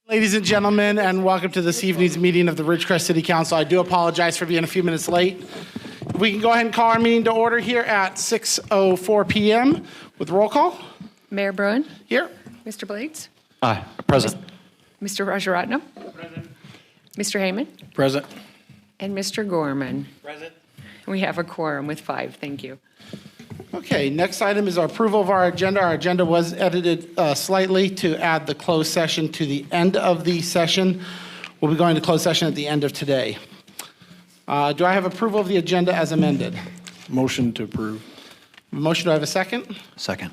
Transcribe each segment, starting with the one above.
Ladies and gentlemen, and welcome to this evening's meeting of the Ridgecrest City Council. I do apologize for being a few minutes late. We can go ahead and call our meeting to order here at 6:04 p.m. with roll call. Mayor Bruin? Here. Mr. Blades? Aye. Present. Mr. Rajaratnam? Present. Mr. Heyman? Present. And Mr. Gorman? Present. We have a quorum with 5. Thank you. Okay, next item is our approval of our agenda. Our agenda was edited slightly to add the closed session to the end of the session. We'll be going to closed session at the end of today. Do I have approval of the agenda as amended? Motion to approve. Motion, do I have a second? Second.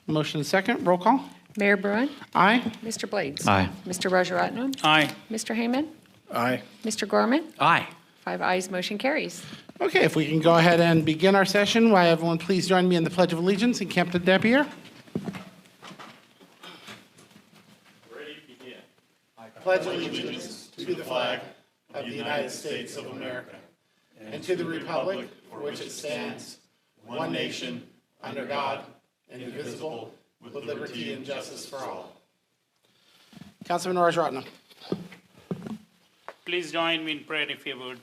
Motion and second, roll call. Mayor Bruin? Aye. Mr. Blades? Aye. Mr. Rajaratnam? Aye. Mr. Heyman? Aye. Mr. Gorman? Aye. 5 ayes, motion carries. Okay, if we can go ahead and begin our session, why everyone please join me in the Pledge of Allegiance and Camp to Napier. Ready, begin. I pledge allegiance to the flag of the United States of America and to the republic for which it stands, one nation, under God, indivisible, with liberty and justice for all. Councilman Rajaratnam. Please join me in prayer if you would.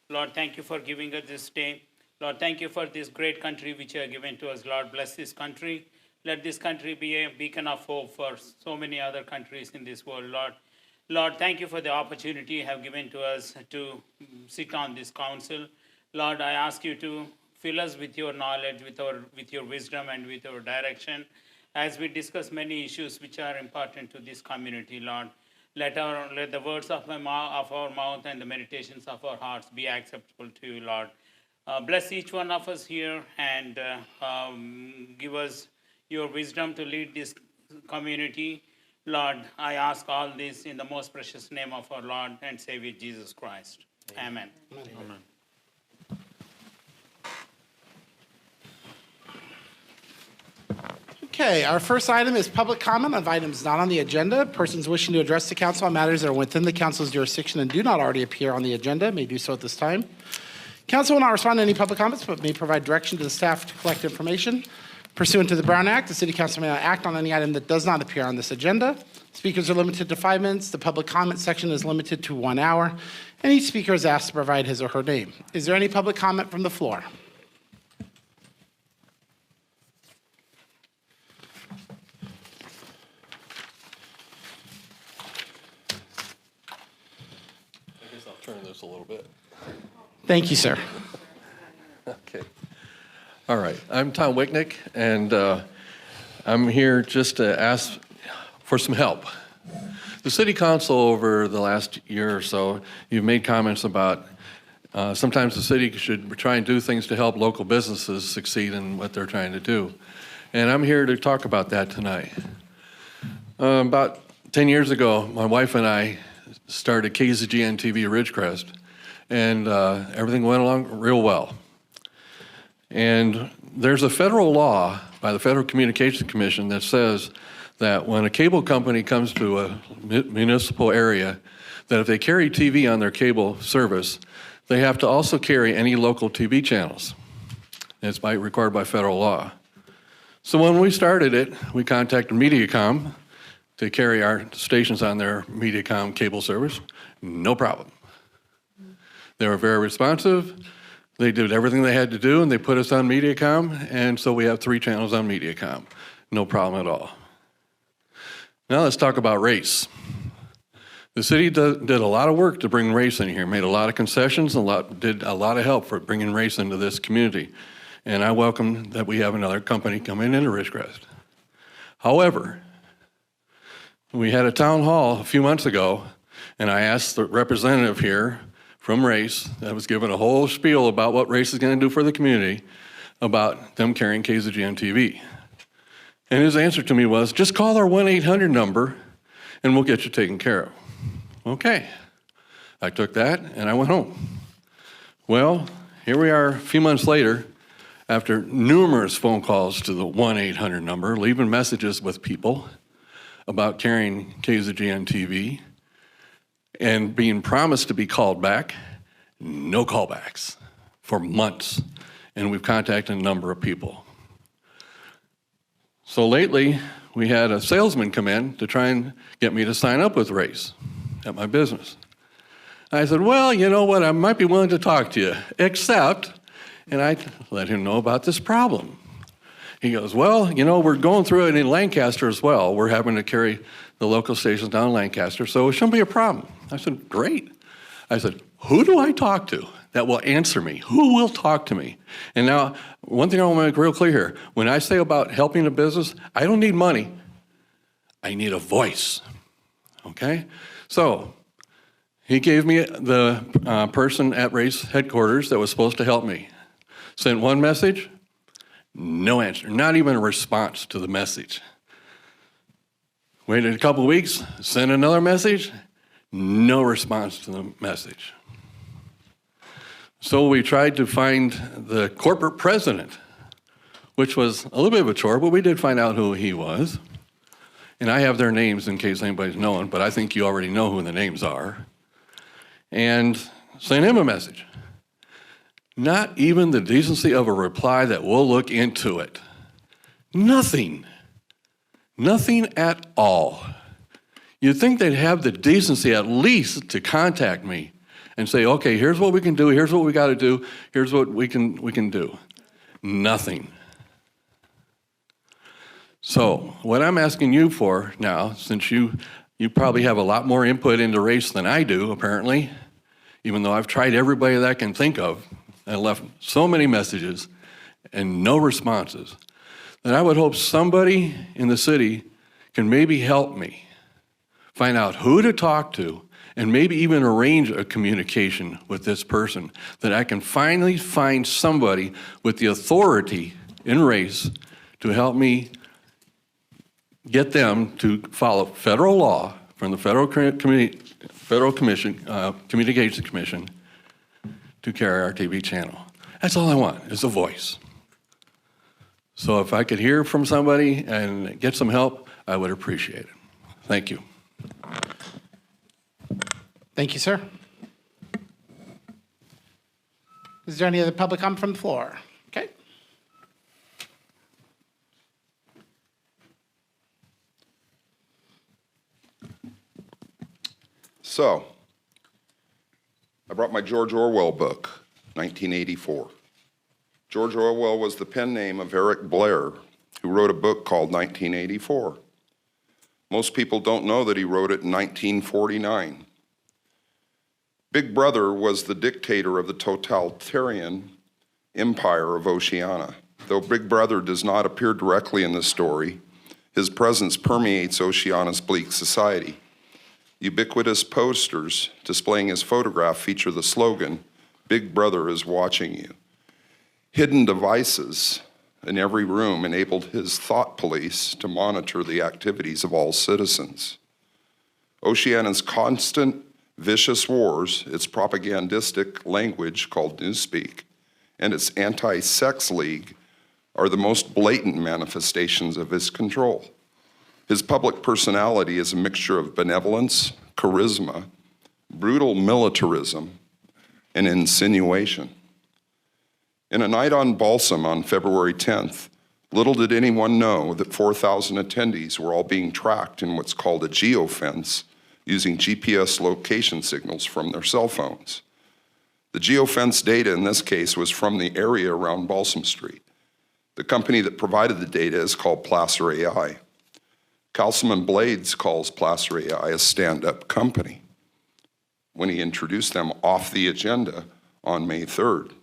Lord, thank you for giving us this day. Lord, thank you for this great country which you have given to us. Lord, bless this country. Let this country be a beacon of hope for so many other countries in this world, Lord. Lord, thank you for the opportunity you have given to us to sit on this council. Lord, I ask you to fill us with your knowledge, with your wisdom, and with your direction as we discuss many issues which are important to this community, Lord. Let the words of our mouth and the meditations of our hearts be acceptable to you, Lord. Bless each one of us here and give us your wisdom to lead this community. Lord, I ask all this in the most precious name of our Lord and Savior Jesus Christ. Amen. Amen. Okay, our first item is public comment on items not on the agenda. Persons wishing to address the council on matters that are within the council's jurisdiction and do not already appear on the agenda may do so at this time. Council will not respond to any public comments, but may provide direction to the staff to collect information. Pursuant to the Brown Act, the City Council may not act on any item that does not appear on this agenda. Speakers are limited to 5 minutes. The public comment section is limited to 1 hour, and each speaker is asked to provide his or her name. Is there any public comment from the floor? Turn this a little bit. Thank you, sir. Okay. All right. I'm Tom Wicknick, and I'm here just to ask for some help. The City Council over the last year or so, you've made comments about sometimes the city should try and do things to help local businesses succeed in what they're trying to do. And I'm here to talk about that tonight. About 10 years ago, my wife and I started KZGN TV Ridgecrest, and everything went along real well. And there's a federal law by the Federal Communications Commission that says that when a cable company comes to a municipal area, that if they carry TV on their cable service, they have to also carry any local TV channels. And it's required by federal law. So when we started it, we contacted Mediacom to carry our stations on their Mediacom cable service. No problem. They were very responsive. They did everything they had to do, and they put us on Mediacom, and so we have 3 channels on Mediacom. No problem at all. Now let's talk about race. The city did a lot of work to bring race in here, made a lot of concessions, did a lot of help for bringing race into this community. And I welcome that we have another company coming into Ridgecrest. However, we had a town hall a few months ago, and I asked the representative here from Race that was given a whole spiel about what Race is going to do for the community about them carrying KZGN TV. And his answer to me was, just call our 1-800 number and we'll get you taken care of. Okay. I took that and I went home. Well, here we are a few months later, after numerous phone calls to the 1-800 number, leaving messages with people about carrying KZGN TV and being promised to be called back, no callbacks for months. And we've contacted a number of people. So lately, we had a salesman come in to try and get me to sign up with Race at my business. I said, well, you know what, I might be willing to talk to you, except, and I let him know about this problem. He goes, well, you know, we're going through it in Lancaster as well. We're having to carry the local stations down in Lancaster, so it shouldn't be a problem. I said, great. I said, who do I talk to that will answer me? Who will talk to me? And now, one thing I want to make real clear here. When I say about helping a business, I don't need money. I need a voice, okay? So, he gave me the person at Race headquarters that was supposed to help me. Sent one message, no answer, not even a response to the message. Waited a couple of weeks, sent another message, no response to the message. So we tried to find the corporate president, which was a little bit of a chore, but we did find out who he was. And I have their names in case anybody's knowing, but I think you already know who the names are. And sent him a message. Not even the decency of a reply that we'll look into it. Nothing. Nothing at all. You'd think they'd have the decency at least to contact me and say, okay, here's what we can do, here's what we got to do, here's what we can do. Nothing. So what I'm asking you for now, since you probably have a lot more input into Race than I do, apparently, even though I've tried everybody that I can think of, and left so many messages and no responses, that I would hope somebody in the city can maybe help me find out who to talk to and maybe even arrange a communication with this person, that I can finally find somebody with the authority in Race to help me get them to follow federal law from the Federal Communications Commission to carry our TV channel. That's all I want, is a voice. So if I could hear from somebody and get some help, I would appreciate it. Thank you. Thank you, sir. Is there any other public comment from the floor? Okay. So, I brought my George Orwell book, 1984. George Orwell was the pen name of Eric Blair, who wrote a book called 1984. Most people don't know that he wrote it in 1949. Big Brother was the dictator of the totalitarian empire of Oceania. Though Big Brother does not appear directly in the story, his presence permeates Oceania's bleak society. Ubiquitous posters displaying his photograph feature the slogan, "Big Brother is watching you." Hidden devices in every room enabled his thought police to monitor the activities of all citizens. Oceania's constant, vicious wars, its propagandistic language called Newspeak, and its anti-sex league are the most blatant manifestations of his control. His public personality is a mixture of benevolence, charisma, brutal militarism, and insinuation. In a night on Balsam on February 10th, little did anyone know that 4,000 attendees were all being tracked in what's called a geofence using GPS location signals from their cell phones. The geofence data in this case was from the area around Balsam Street. The company that provided the data is called Placer AI. Councilman Blades calls Placer AI a stand-up company when he introduced them off the agenda on May 3rd.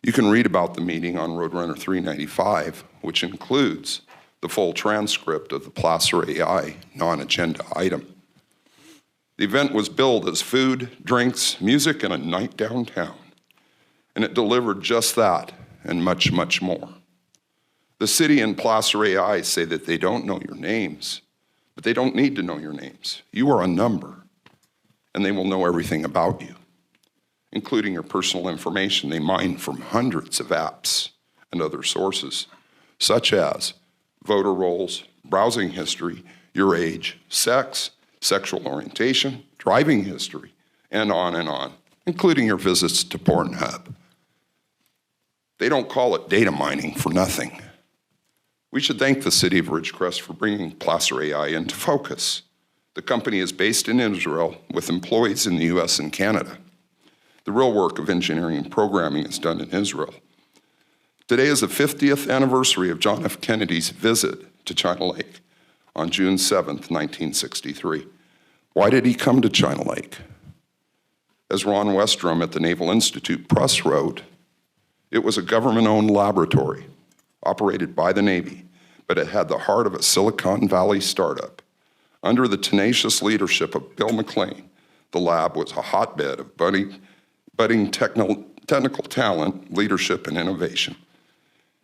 You can read about the meeting on Roadrunner 395, which includes the full transcript of the Placer AI non-agenda item. The event was billed as food, drinks, music, and a night downtown, and it delivered just that and much, much more. The city and Placer AI say that they don't know your names, but they don't need to know your names. You are a number, and they will know everything about you, including your personal information they mine from hundreds of apps and other sources, such as voter rolls, browsing history, your age, sex, sexual orientation, driving history, and on, including your visits to Pornhub. They don't call it data mining for nothing. We should thank the city of Ridgecrest for bringing Placer AI into focus. The company is based in Israel with employees in the US and Canada. The real work of engineering and programming is done in Israel. Today is the 50th anniversary of John F. Kennedy's visit to China Lake on June 7th, 1963. Why did he come to China Lake? As Ron Westrom at the Naval Institute Press wrote, it was a government-owned laboratory operated by the Navy, but it had the heart of a Silicon Valley startup. Under the tenacious leadership of Bill McLean, the lab was a hotbed of budding technical talent, leadership, and innovation.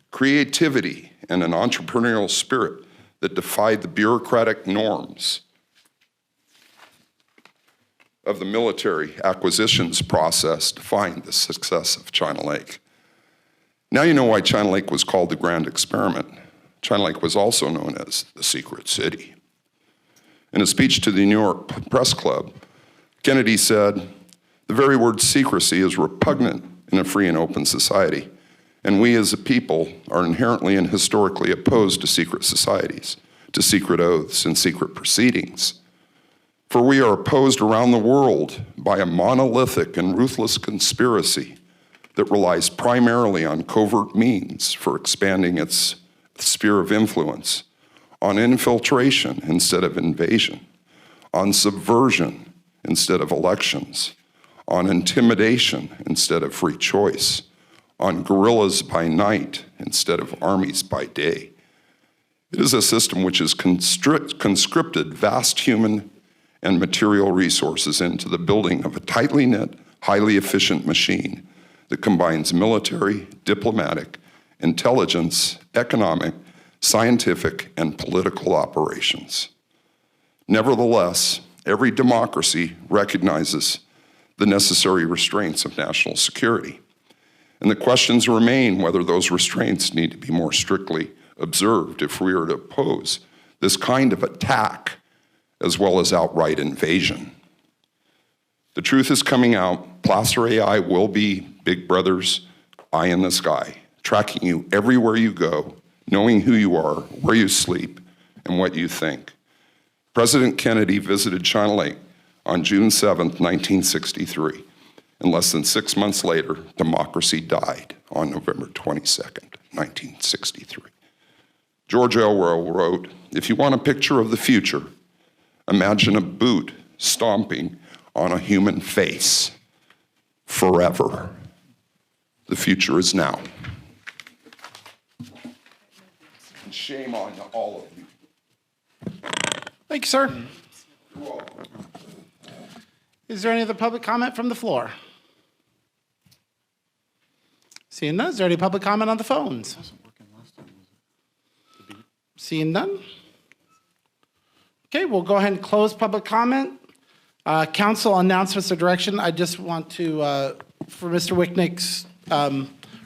Creativity and an entrepreneurial spirit that defied the bureaucratic norms of the military acquisitions process defined the success of China Lake. Now you know why China Lake was called the Grand Experiment. China Lake was also known as the Secret City. In a speech to the New York Press Club, Kennedy said, "The very word secrecy is repugnant in a free and open society, and we as a people are inherently and historically opposed to secret societies, to secret oaths and secret proceedings. For we are opposed around the world by a monolithic and ruthless conspiracy that relies primarily on covert means for expanding its sphere of influence, on infiltration instead of invasion, on subversion instead of elections, on intimidation instead of free choice, on guerrillas by night instead of armies by day. It is a system which has conscripted vast human and material resources into the building of a tightly knit, highly efficient machine that combines military, diplomatic, intelligence, economic, scientific, and political operations. Nevertheless, every democracy recognizes the necessary restraints of national security. And the questions remain whether those restraints need to be more strictly observed if we are to oppose this kind of attack as well as outright invasion. The truth is coming out. Placer AI will be Big Brother's eye in the sky, tracking you everywhere you go, knowing who you are, where you sleep, and what you think. President Kennedy visited China Lake on June 7th, 1963. And less than 6 months later, democracy died on November 22nd, 1963. George Orwell wrote, "If you want a picture of the future, imagine a boot stomping on a human face forever. The future is now." And shame on all of you. Thank you, sir. Is there any other public comment from the floor? Seeing none, is there any public comment on the phones? Seeing none? Okay, we'll go ahead and close public comment. Council announcements or direction. I just want to, for Mr. Wicknick's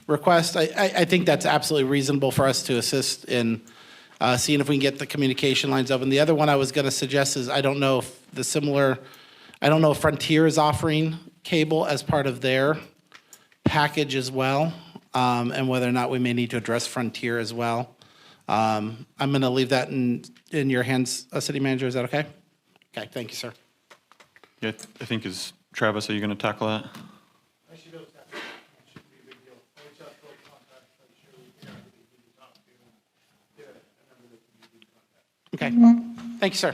request, I think that's absolutely reasonable for us to assist in seeing if we can get the communication lines open. The other one I was going to suggest is I don't know if Frontier is offering cable as part of their package as well, and whether or not we may need to address Frontier as well. I'm going to leave that in your hands, City Manager. Is that okay? Okay, thank you, sir. Yeah, I think Travis, are you going to tackle that? I should be able to tap it. It shouldn't be a big deal. I'll reach out to our contact, make sure we can have the people to talk to and get a number that can be in contact. Okay, thank you, sir.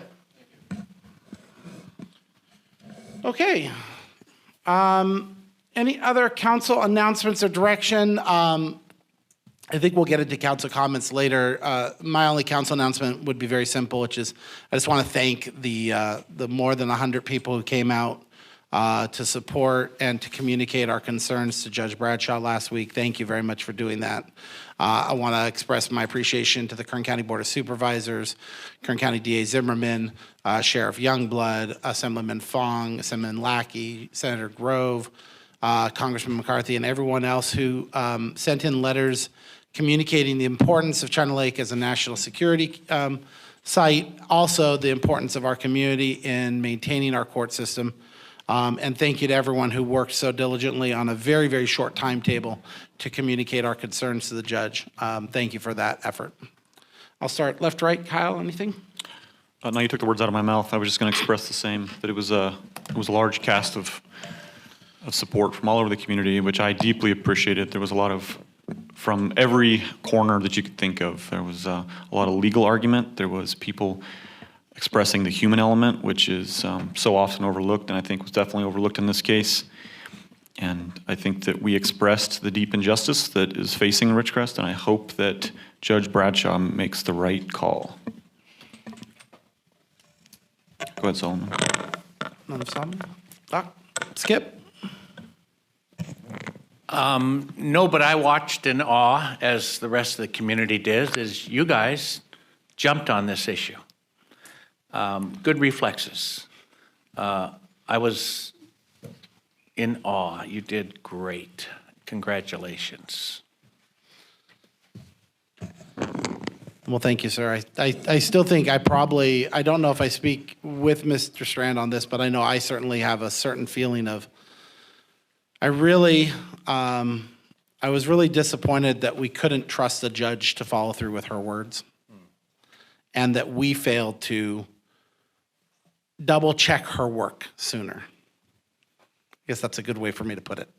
Okay. Any other council announcements or direction? I think we'll get into council comments later. My only council announcement would be very simple, which is I just want to thank the more than 100 people who came out to support and to communicate our concerns to Judge Bradshaw last week. Thank you very much for doing that. I want to express my appreciation to the Kern County Board of Supervisors, Kern County DA Zimmerman, Sheriff Youngblood, Assemblyman Fong, Assemblyman Lackey, Senator Grove, Congressman McCarthy, and everyone else who sent in letters communicating the importance of China Lake as a national security site, also the importance of our community in maintaining our court system. And thank you to everyone who worked so diligently on a very, very short timetable to communicate our concerns to the judge. Thank you for that effort. I'll start left, right. Kyle, anything? No, you took the words out of my mouth. I was just going to express the same, that it was a large cast of support from all over the community, which I deeply appreciated. There was a lot of, from every corner that you could think of. There was a lot of legal argument. There was people expressing the human element, which is so often overlooked, and I think was definitely overlooked in this case. And I think that we expressed the deep injustice that is facing Ridgecrest, and I hope that Judge Bradshaw makes the right call. Go ahead, Solomon. None of Solomon? Doc? Skip? No, but I watched in awe, as the rest of the community did, as you guys jumped on this issue. Good reflexes. I was in awe. You did great. Congratulations. Well, thank you, sir. I still think I don't know if I speak with Mr. Strand on this, but I know I certainly have a certain feeling of, I was really disappointed that we couldn't trust the judge to follow through with her words. And that we failed to double check her work sooner. I guess that's a good way for me to put it.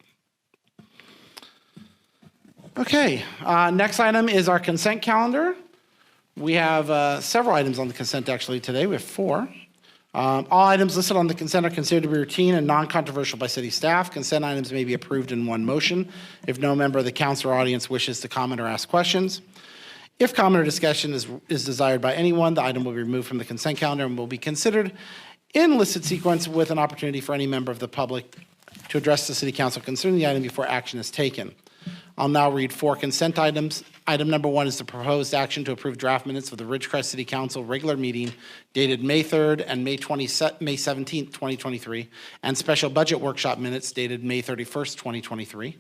Okay, next item is our consent calendar. We have several items on the consent actually today. We have 4. All items listed on the consent are considered to be routine and non-controversial by city staff. Consent items may be approved in one motion if no member of the council or audience wishes to comment or ask questions. If comment or discussion is desired by anyone, the item will be removed from the consent calendar and will be considered in listed sequence with an opportunity for any member of the public to address the city council concerning the item before action is taken. I'll now read 4 consent items. Item number 1 is the proposed action to approve draft minutes of the Ridgecrest City Council regular meeting dated May 3rd and May 17th, 2023, and special budget workshop minutes dated May 31st, 2023.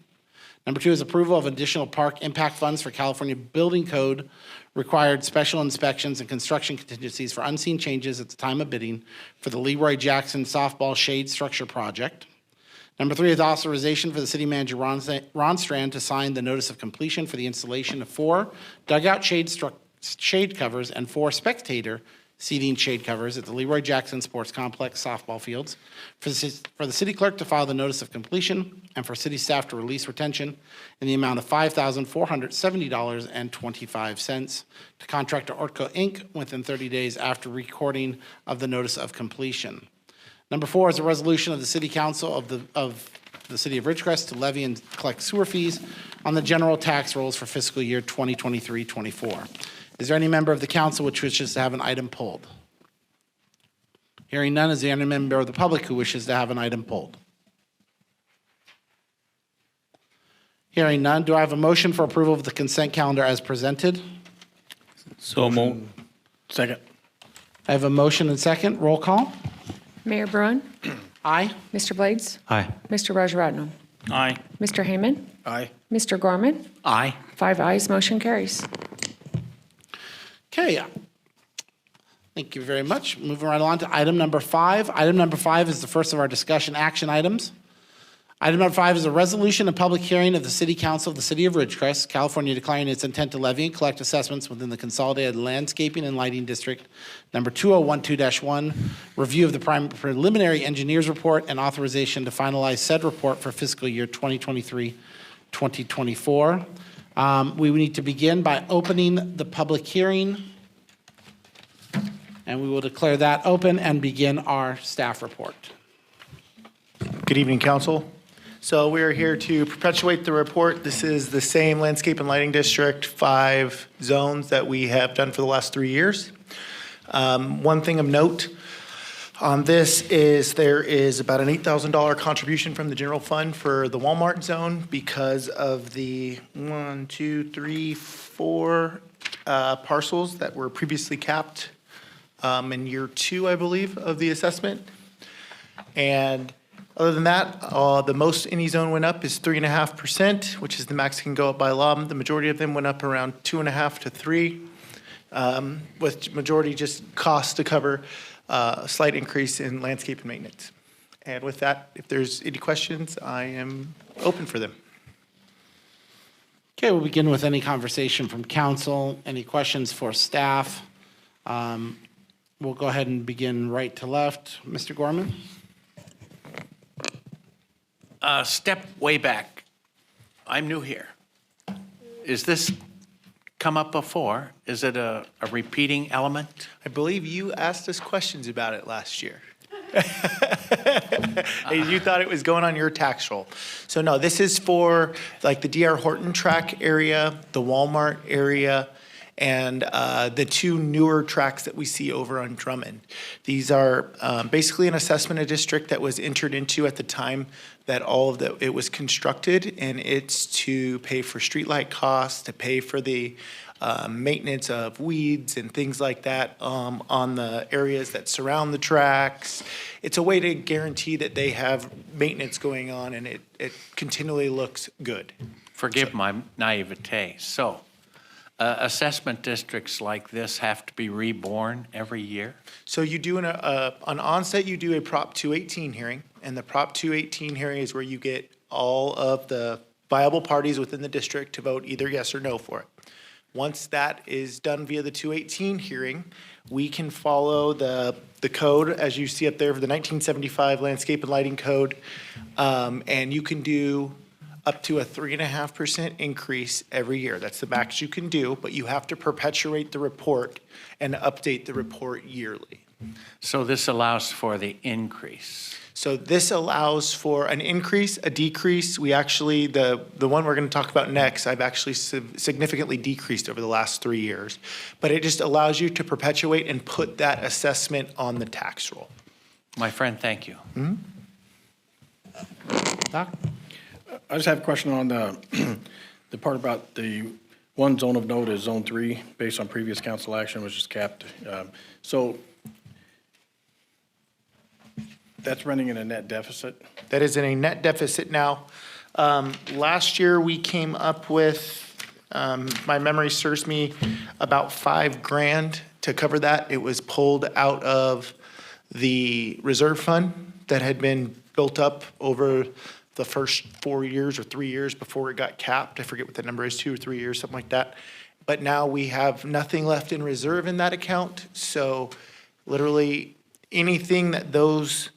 Number 2 is approval of additional park impact funds for California Building Code required special inspections and construction contingencies for unseen changes at the time of bidding for the Leroy Jackson softball shade structure project. Number 3 is authorization for the city manager, Ron Strand, to sign the notice of completion for the installation of 4 dugout shade covers and 4 spectator seating shade covers at the Leroy Jackson Sports Complex softball fields, for the city clerk to file the notice of completion, and for city staff to release retention in the amount of $5,470.25 to contractor Ortco Inc. within 30 days after recording of the notice of completion. Number 4 is a resolution of the City Council of the City of Ridgecrest to levy and collect sewer fees on the general tax rolls for fiscal year 2023-24. Is there any member of the council which wishes to have an item pulled? Hearing none, is there any member of the public who wishes to have an item pulled? Hearing none, do I have a motion for approval of the consent calendar as presented? So moved. Second. I have a motion and second. Roll call. Mayor Bruin, Aye. Mr. Blades, Aye. Mr. Rajaratnam, Aye. Mr. Heyman, Aye. Mr. Gorman, Aye. 5 ayes, motion carries. Okay. Thank you very much. Moving right along to item number 5. Item number 5 is the first of our discussion action items. Item number 5 is a resolution and public hearing of the City Council of the City of Ridgecrest, California, declaring its intent to levy and collect assessments within the Consolidated Landscaping and Lighting District, number 2012-1, review of the preliminary engineer's report, and authorization to finalize said report for fiscal year 2023-2024. We need to begin by opening the public hearing, and we will declare that open and begin our staff report. Good evening, council. So we are here to perpetuate the report. This is the same landscape and lighting district, 5 zones that we have done for the last 3 years. One thing of note on this is there is about an $8,000 contribution from the general fund for the Walmart zone because of the 4 parcels that were previously capped in year 2, I believe, of the assessment. And other than that, the most any zone went up is 3.5%, which is the max that can go up by law. The majority of them went up around 2.5 to 3, with majority just cost to cover a slight increase in landscape and maintenance. And with that, if there's any questions, I am open for them. Okay, we'll begin with any conversation from council. Any questions for staff? We'll go ahead and begin right to left. Mr. Gorman? Step way back. I'm new here. Is this come up before? Is it a repeating element? I believe you asked us questions about it last year. You thought it was going on your tax roll. So no, this is for like the D.R. Horton track area, the Walmart area, and the two newer tracks that we see over on Drummond. These are basically an assessment district that was entered into at the time that it was constructed, and it's to pay for streetlight costs, to pay for the maintenance of weeds and things like that on the areas that surround the tracks. It's a way to guarantee that they have maintenance going on and it continually looks good. Forgive my naivete. So, assessment districts like this have to be reborn every year? So you do on onset, you do a Prop 218 hearing, and the Prop 218 hearing is where you get all of the viable parties within the district to vote either yes or no for it. Once that is done via the 218 hearing, we can follow the code, as you see up there, for the 1975 Landscape and Lighting Code, and you can do up to a 3.5% increase every year. That's the max you can do, but you have to perpetuate the report and update the report yearly. So this allows for the increase. So this allows for an increase, a decrease. We actually, the one we're going to talk about next, I've actually significantly decreased over the last 3 years. But it just allows you to perpetuate and put that assessment on the tax roll. My friend, thank you. Doc? I just have a question on the part about the one zone of note is Zone 3, based on previous council action, which is capped. So that's running in a net deficit? That is in a net deficit now. Last year, we came up with, my memory serves me, about $5,000 to cover that. It was pulled out of the reserve fund that had been built up over the first 4 years or 3 years before it got capped. I forget what the number is, 2 or 3 years, something like that. But now we have nothing left in reserve in that account. So literally anything that those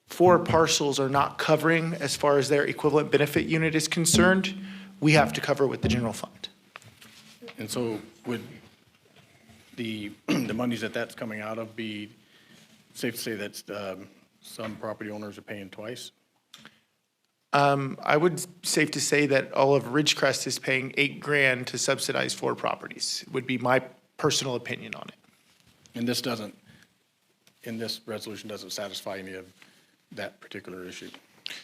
4 parcels are not covering as far as their equivalent benefit unit is concerned, we have to cover with the general fund. And so would the monies that's coming out of be safe to say that some property owners are paying twice? I would safe to say that all of Ridgecrest is paying $8,000 to subsidize 4 properties, would be my personal opinion on it. And this resolution doesn't satisfy any of that particular issue?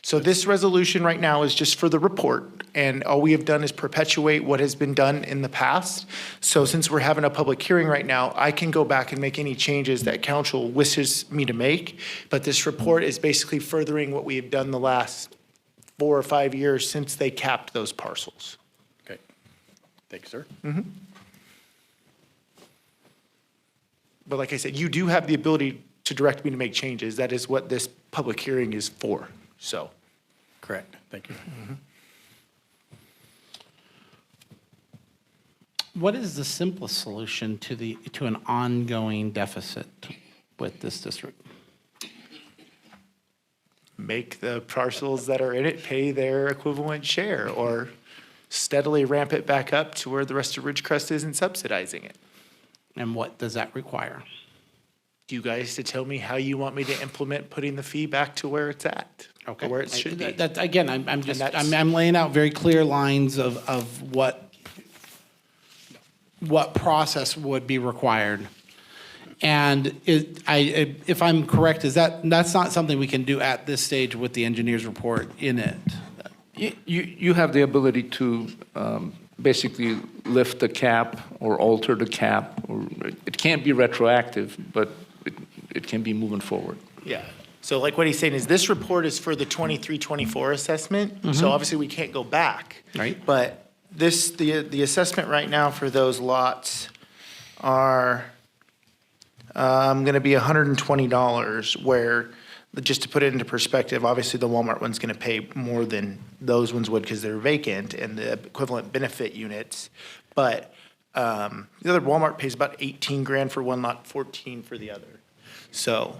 So this resolution right now is just for the report, and all we have done is perpetuate what has been done in the past. So since we're having a public hearing right now, I can go back and make any changes that council wishes me to make, but this report is basically furthering what we have done the last 4 or 5 years since they capped those parcels. Okay. Thank you, sir. But like I said, you do have the ability to direct me to make changes. That is what this public hearing is for, so. Correct. Thank you. What is the simplest solution to an ongoing deficit with this district? Make the parcels that are in it pay their equivalent share, or steadily ramp it back up to where the rest of Ridgecrest isn't subsidizing it. And what does that require? You guys to tell me how you want me to implement putting the fee back to where it's at, or where it should be. That, again, I'm just, that's- I'm laying out very clear lines of what process would be required. And if I'm correct, that's not something we can do at this stage with the engineer's report in it? You have the ability to basically lift the cap or alter the cap. Or it can't be retroactive, but it can be moving forward. Yeah. So like what he's saying is this report is for the 23-24 assessment. So obviously we can't go back. Right. But the assessment right now for those lots are going to be $120, where just to put it into perspective, obviously the Walmart one's going to pay more than those ones would because they're vacant and the equivalent benefit units. But the other Walmart pays about 18 grand for one lot, 14 for the other. So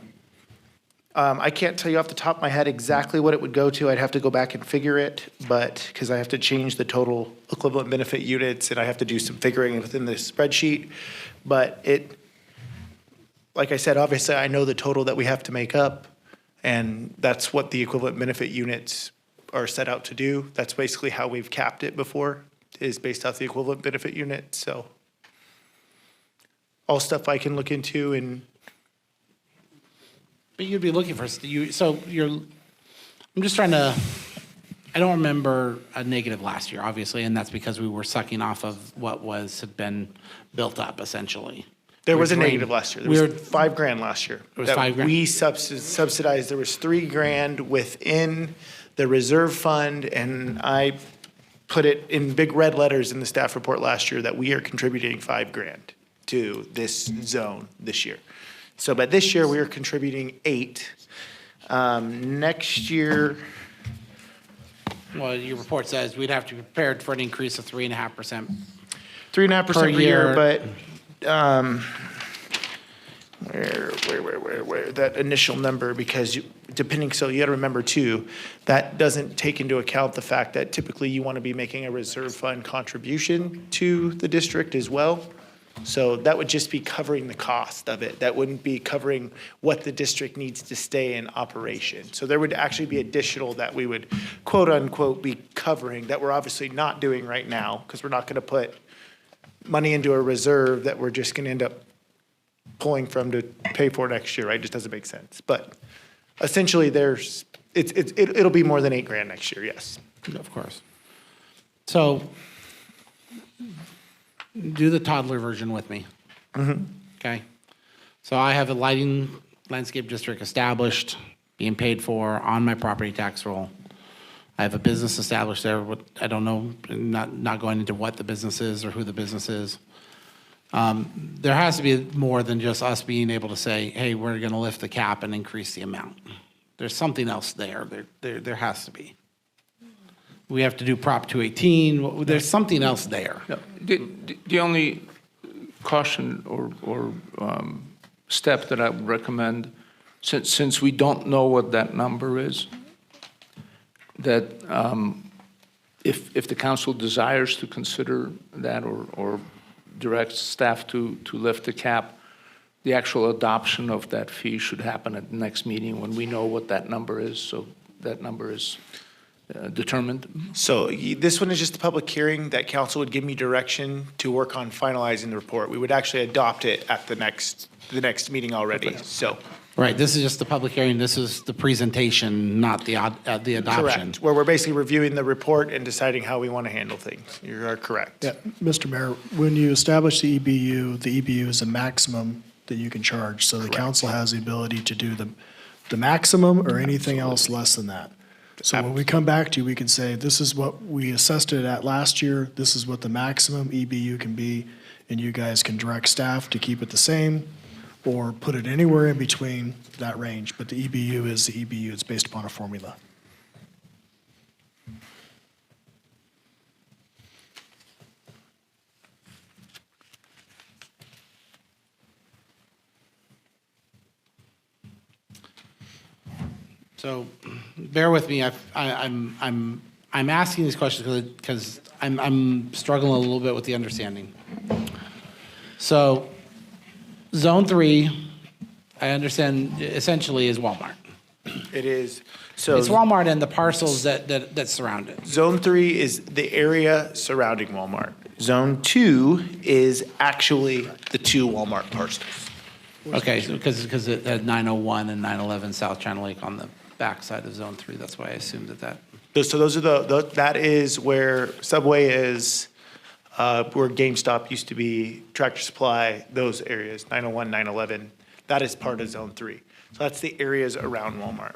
I can't tell you off the top of my head exactly what it would go to. I'd have to go back and figure it, but because I have to change the total equivalent benefit units and I have to do some figuring within the spreadsheet. But it, like I said, obviously I know the total that we have to make up, and that's what the equivalent benefit units are set out to do. That's basically how we've capped it before, is based off the equivalent benefit unit. So all stuff I can look into. And But you'd be looking for, I'm just trying to, I don't remember a negative last year, obviously, and that's because we were sucking off of what had been built up, essentially. there was a We're negative drained. last year. There was $5,000 last year. It was that $5,000? We subsidized. There was $3,000 within the reserve fund, and I put it in big red letters in the staff report last year that we are contributing $5,000 to this zone this year. So, but this year we are contributing $8,000. Next year, Well, your report says we'd have to be prepared for an increase of 3.5%. 3.5% per year, year. but where, that initial number, because depending, so you got to remember too, that doesn't take into account the fact that typically you want to be making a reserve fund contribution to the district as well. So that would just be covering the cost of it. That wouldn't be covering what the district needs to stay in operation. So there would actually be additional that we would quote unquote be covering that we're obviously not doing right now, because we're not going to put money into a reserve that we're just going to end up pulling from to pay for next year, right? It just doesn't make sense. But essentially it'll be more than $8,000 next year, yes. Of course. So do the toddler version with me. Okay? So I have a lighting landscape district established, being paid for on my property tax roll. I have a business established there. I don't know, not going into what the business is or who the business is. There has to be more than just us being able to say, hey, we're going to lift the cap and increase the amount. There's something else there. There has to be. We have to do Prop 218. There's something else there. No, the only caution or step that I would recommend, since we don't know what that number is, that if the council desires to consider that or directs staff to lift the cap, the actual adoption of that fee should happen at the next meeting when we know what that number is, so that number is determined. So this one is just a public hearing that council would give me direction to work on finalizing the report. We would actually adopt it at the next meeting already, so. Right, this is just the public hearing. This is the presentation, not the adoption. Correct, where we're basically reviewing the report and deciding how we want to handle things. You are correct. Yeah, Mr. Mayor, when you establish the EBU is a maximum that you can charge. So the council has the ability to do the maximum or anything else less than that. So when we come back to you, we can say, this is what we assessed it at last year. This is what the maximum EBU can be. And you guys can direct staff to keep it the same or put it anywhere in between that range. But the EBU is the EBU. It's based upon a formula. So bear with me. I'm asking these questions because I'm struggling a little bit with the understanding. So Zone 3, I understand essentially is Walmart. It is, so. It's Walmart and the parcels that surround it. Zone 3 is the area surrounding Walmart. Zone 2 is actually the 2 Walmart parcels. Okay, so because it had 901 and 911 South China Lake on the backside of Zone 3, that's why I assumed that. So those are that is where Subway is, where GameStop used to be, Tractor Supply, those areas, 901, 911, that is part of Zone 3. So that's the areas around Walmart.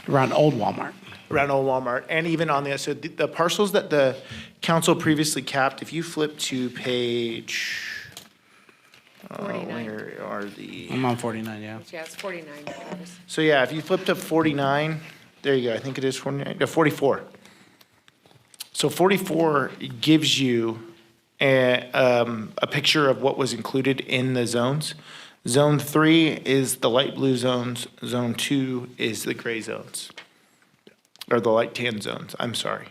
Around Old Walmart. Around Old Walmart, and even on the, so the parcels that the council previously capped, if you flip to page, 49. Where are the? I'm on 49, yeah. Yeah, it's 49, Travis. So yeah, if you flip to 49, there you go, I think it is 49, no, 44. So 44 gives you a picture of what was included in the zones. Zone 3 is the light blue zones, Zone 2 is the gray zones, or the light tan zones, I'm sorry.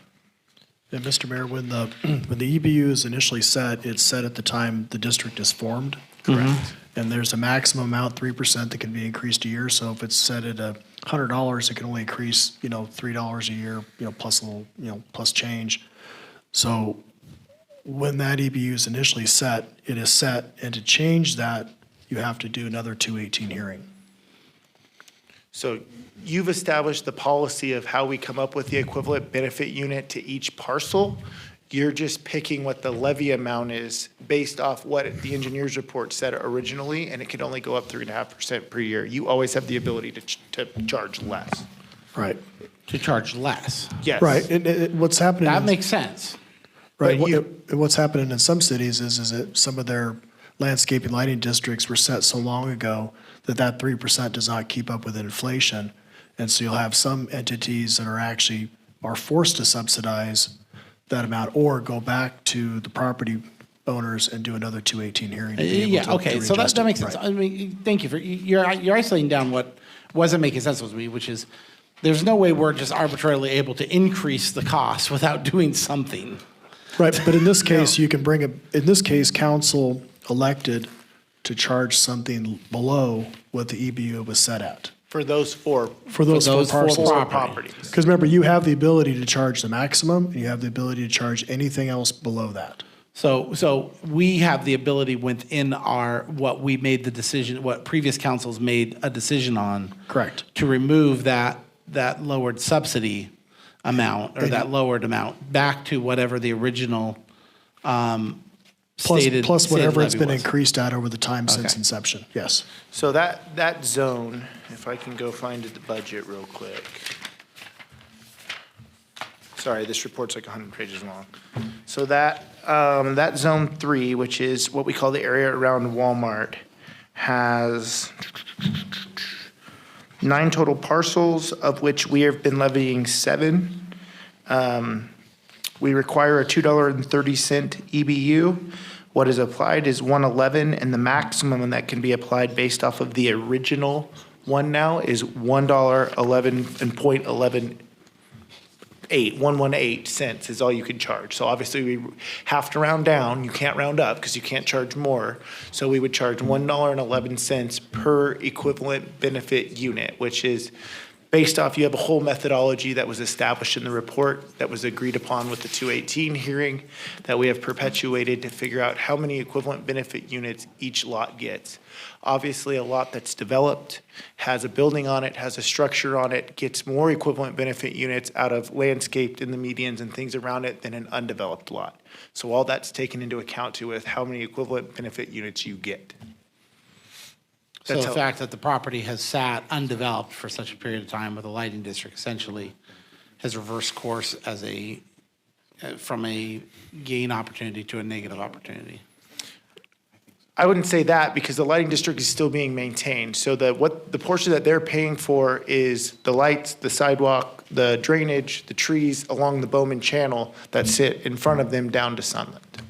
And Mr. Mayor, when the EBU is initially set, it's set at the time the district is formed. Correct. And there's a maximum amount, 3%, that can be increased a year. So if it's set at $100, it can only increase, $3 a year, plus a little, plus change. So when that EBU is initially set, it is set, and to change that, you have to do another 218 hearing. So you've established the policy of how we come up with the equivalent benefit unit to each parcel. You're just picking what the levy amount is based off what the engineer's report said originally, and it can only go up 3.5% per year. You always have the ability to charge less. Right. To charge less. Yes. Right. And what's happening. That makes sense. Right. But What's happening in some cities is that some of their landscaping lighting districts were set so long ago that 3% does not keep up with inflation. And so you'll have some entities that are forced to subsidize that amount or go back to the property owners and do another 218 hearing. to be able Yeah, to okay, so readjust that it. makes sense. Right. I mean, thank you for, you're isolating down what wasn't making sense with me, which is, there's no way we're just arbitrarily able to increase the cost without doing something. Right, but in this case, you can in this case, council elected to charge something below what the EBU was set at. For those four. For those four parcels. properties. Because remember, you have the ability to charge the maximum, and you have the ability to charge anything else below that. So we have the ability within what we made the decision, what previous councils made a decision on. Correct. To remove that lowered subsidy amount, or that lowered amount, back to whatever the original stated. Plus whatever it's levy been was. increased at over the time since Okay. inception, yes. So that zone, if I can go find the budget real quick. Sorry, this report's like 100 pages long. So that zone 3, which is what we call the area around Walmart, has 9 total parcels, of which we have been levying 7. We require a $2.30 EBU. What is applied is 111, and the maximum that can be applied based off of the original one now is $1.118 is all you can charge. So obviously we have to round down. You can't round up because you can't charge more. So we would charge $1.11 per equivalent benefit unit, which is based off, you have a whole methodology that was established in the report that was agreed upon with the 218 hearing that we have perpetuated to figure out how many equivalent benefit units each lot gets. Obviously, a lot that's developed, has a building on it, has a structure on it, gets more equivalent benefit units out of landscaped in the medians and things around it than an undeveloped lot. So all that's taken into account too with how many equivalent benefit units you get. So That's the how- fact that the property has sat undeveloped for such a period of time with a lighting district essentially has reversed course from a gain opportunity to a negative opportunity. I wouldn't say that because the lighting district is still being maintained. So the portion that they're paying for is the lights, the sidewalk, the drainage, the trees along the Bowman Channel that sit in front of them down to Sunland.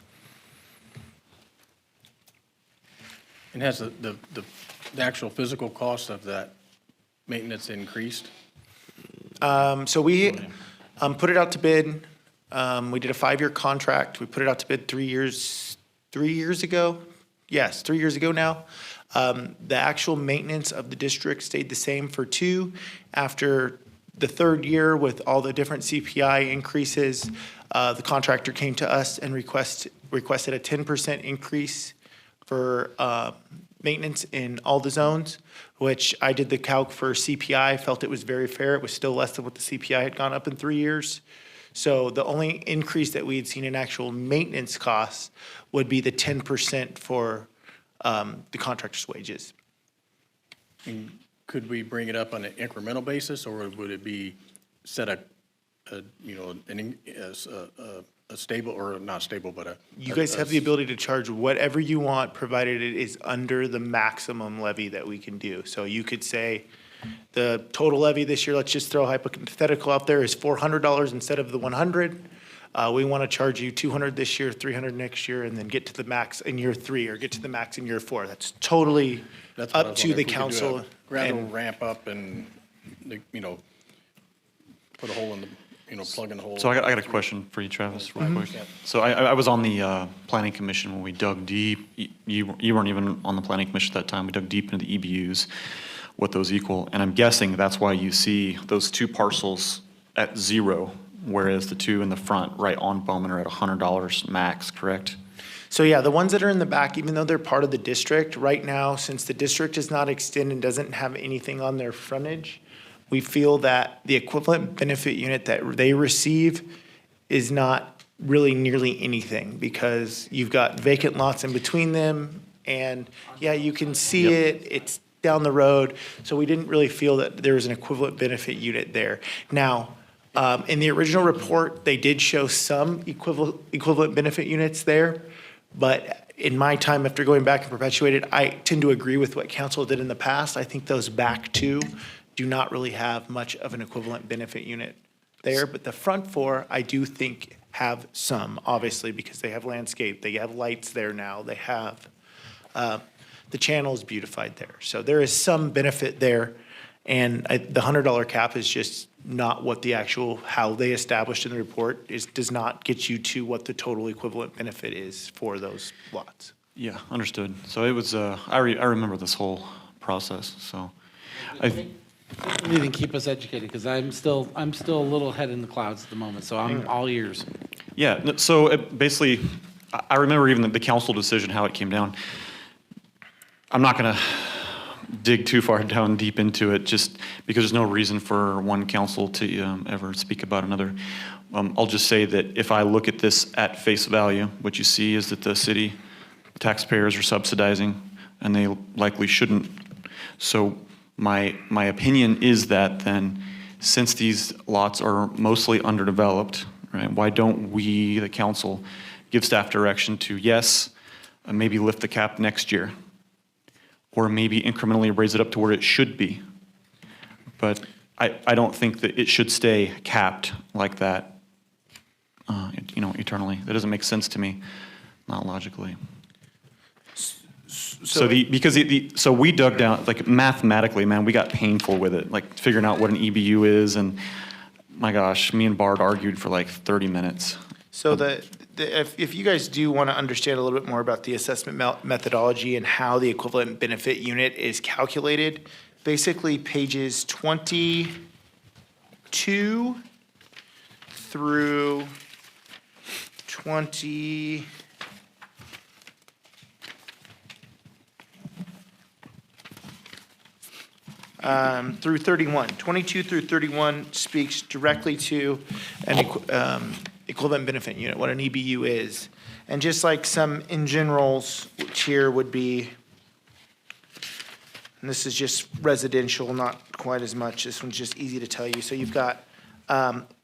And has the actual physical cost of that maintenance increased? So we put it out to bid. We did a 5-year contract. We put it out to bid 3 years ago. Yes, 3 years ago now. The actual maintenance of the district stayed the same for 2. After the 3rd year with all the different CPI increases, the contractor came to us and requested a 10% increase for maintenance in all the zones, which I did the calc for CPI, felt it was very fair. It was still less than what the CPI had gone up in 3 years. So the only increase that we had seen in actual maintenance costs would be the 10% for the contractor's wages. And could we bring it up on an incremental basis, or would it be set a stable, or not stable, but a. You guys have the ability to charge whatever you want, provided it is under the maximum levy that we can do. So you could say, the total levy this year, let's just throw a hypothetical out there, is $400 instead of the 100. We want to charge you 200 this year, 300 next year, and then get to the max in year 3, or get to the max in year 4. That's totally That's what I up was to wondering, the if we could do a council. Gradual and- ramp up and, you know, put a hole in the, plug in the hole. So I got a question for you, Travis, real quick. So I was on the planning commission when we dug deep. You weren't even on the planning commission at that time. We dug deep into the EBUs, what those equal. And I'm guessing that's why you see those 2 parcels at 0, whereas the 2 in the front, right on Bowman, are at $100 max, correct? So yeah, the ones that are in the back, even though they're part of the district, right now, since the district is not extended and doesn't have anything on their frontage, we feel that the equivalent benefit unit that they receive is not really nearly anything, because you've got vacant lots in between them, and yeah, you can see it, it's down the road, so we didn't really feel that there was an equivalent benefit unit there. Now, in the original report, they did show some equivalent benefit units there, but in my time after going back and perpetuated, I tend to agree with what council did in the past. I think those back 2 do not really have much of an equivalent benefit unit there, but the front 4, I do think have some, obviously, because they have landscape, they have lights there now, they have, the channel is beautified there. So there is some benefit there, and the $100 cap is just not what the actual, how they established in the report does not get you to what the total equivalent benefit is for those lots. Yeah, understood. So it was, I remember this whole process, so. I You can keep us educated, because I'm still a little head in the clouds at the moment, so I'm all ears. Yeah, so basically, I remember even the council decision, how it came down. I'm not going to dig too far down deep into it, just because there's no reason for one council to ever speak about another. I'll just say that if I look at this at face value, what you see is that the city taxpayers are subsidizing, and they likely shouldn't. So my opinion is that then, since these lots are mostly underdeveloped, right, why don't we, the council, give staff direction to, yes, maybe lift the cap next year, or maybe incrementally raise it up to where it should be. But I don't think that it should stay capped like that, eternally. That doesn't make sense to me, not logically. So so we dug down, like, mathematically, man, we got painful with it, like figuring out what an EBU is, and my gosh, me and Bart argued for like 30 minutes. So if you guys do want to understand a little bit more about the assessment methodology and how the equivalent benefit unit is calculated, basically pages 22 through 31. 22 through 31 speaks directly to an equivalent benefit unit, what an EBU is. And just like some in generals, which here would be, and this is just residential, not quite as much. This one's just easy to tell you. So you've got,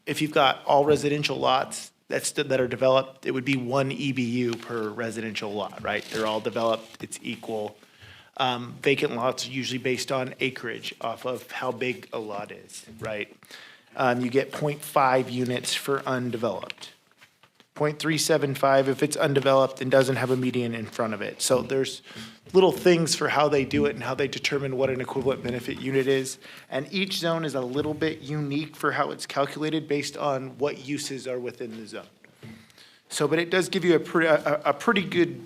if you've got all residential lots that are developed, it would be 1 EBU per residential lot, right? They're all developed, it's equal. Vacant lots are usually based on acreage off of how big a lot is, right? You get 0.5 units for undeveloped. 0.375 if it's undeveloped and doesn't have a median in front of it. So there's little things for how they do it and how they determine what an equivalent benefit unit is. And each zone is a little bit unique for how it's calculated based on what uses are within the zone. So, but it does give you a pretty good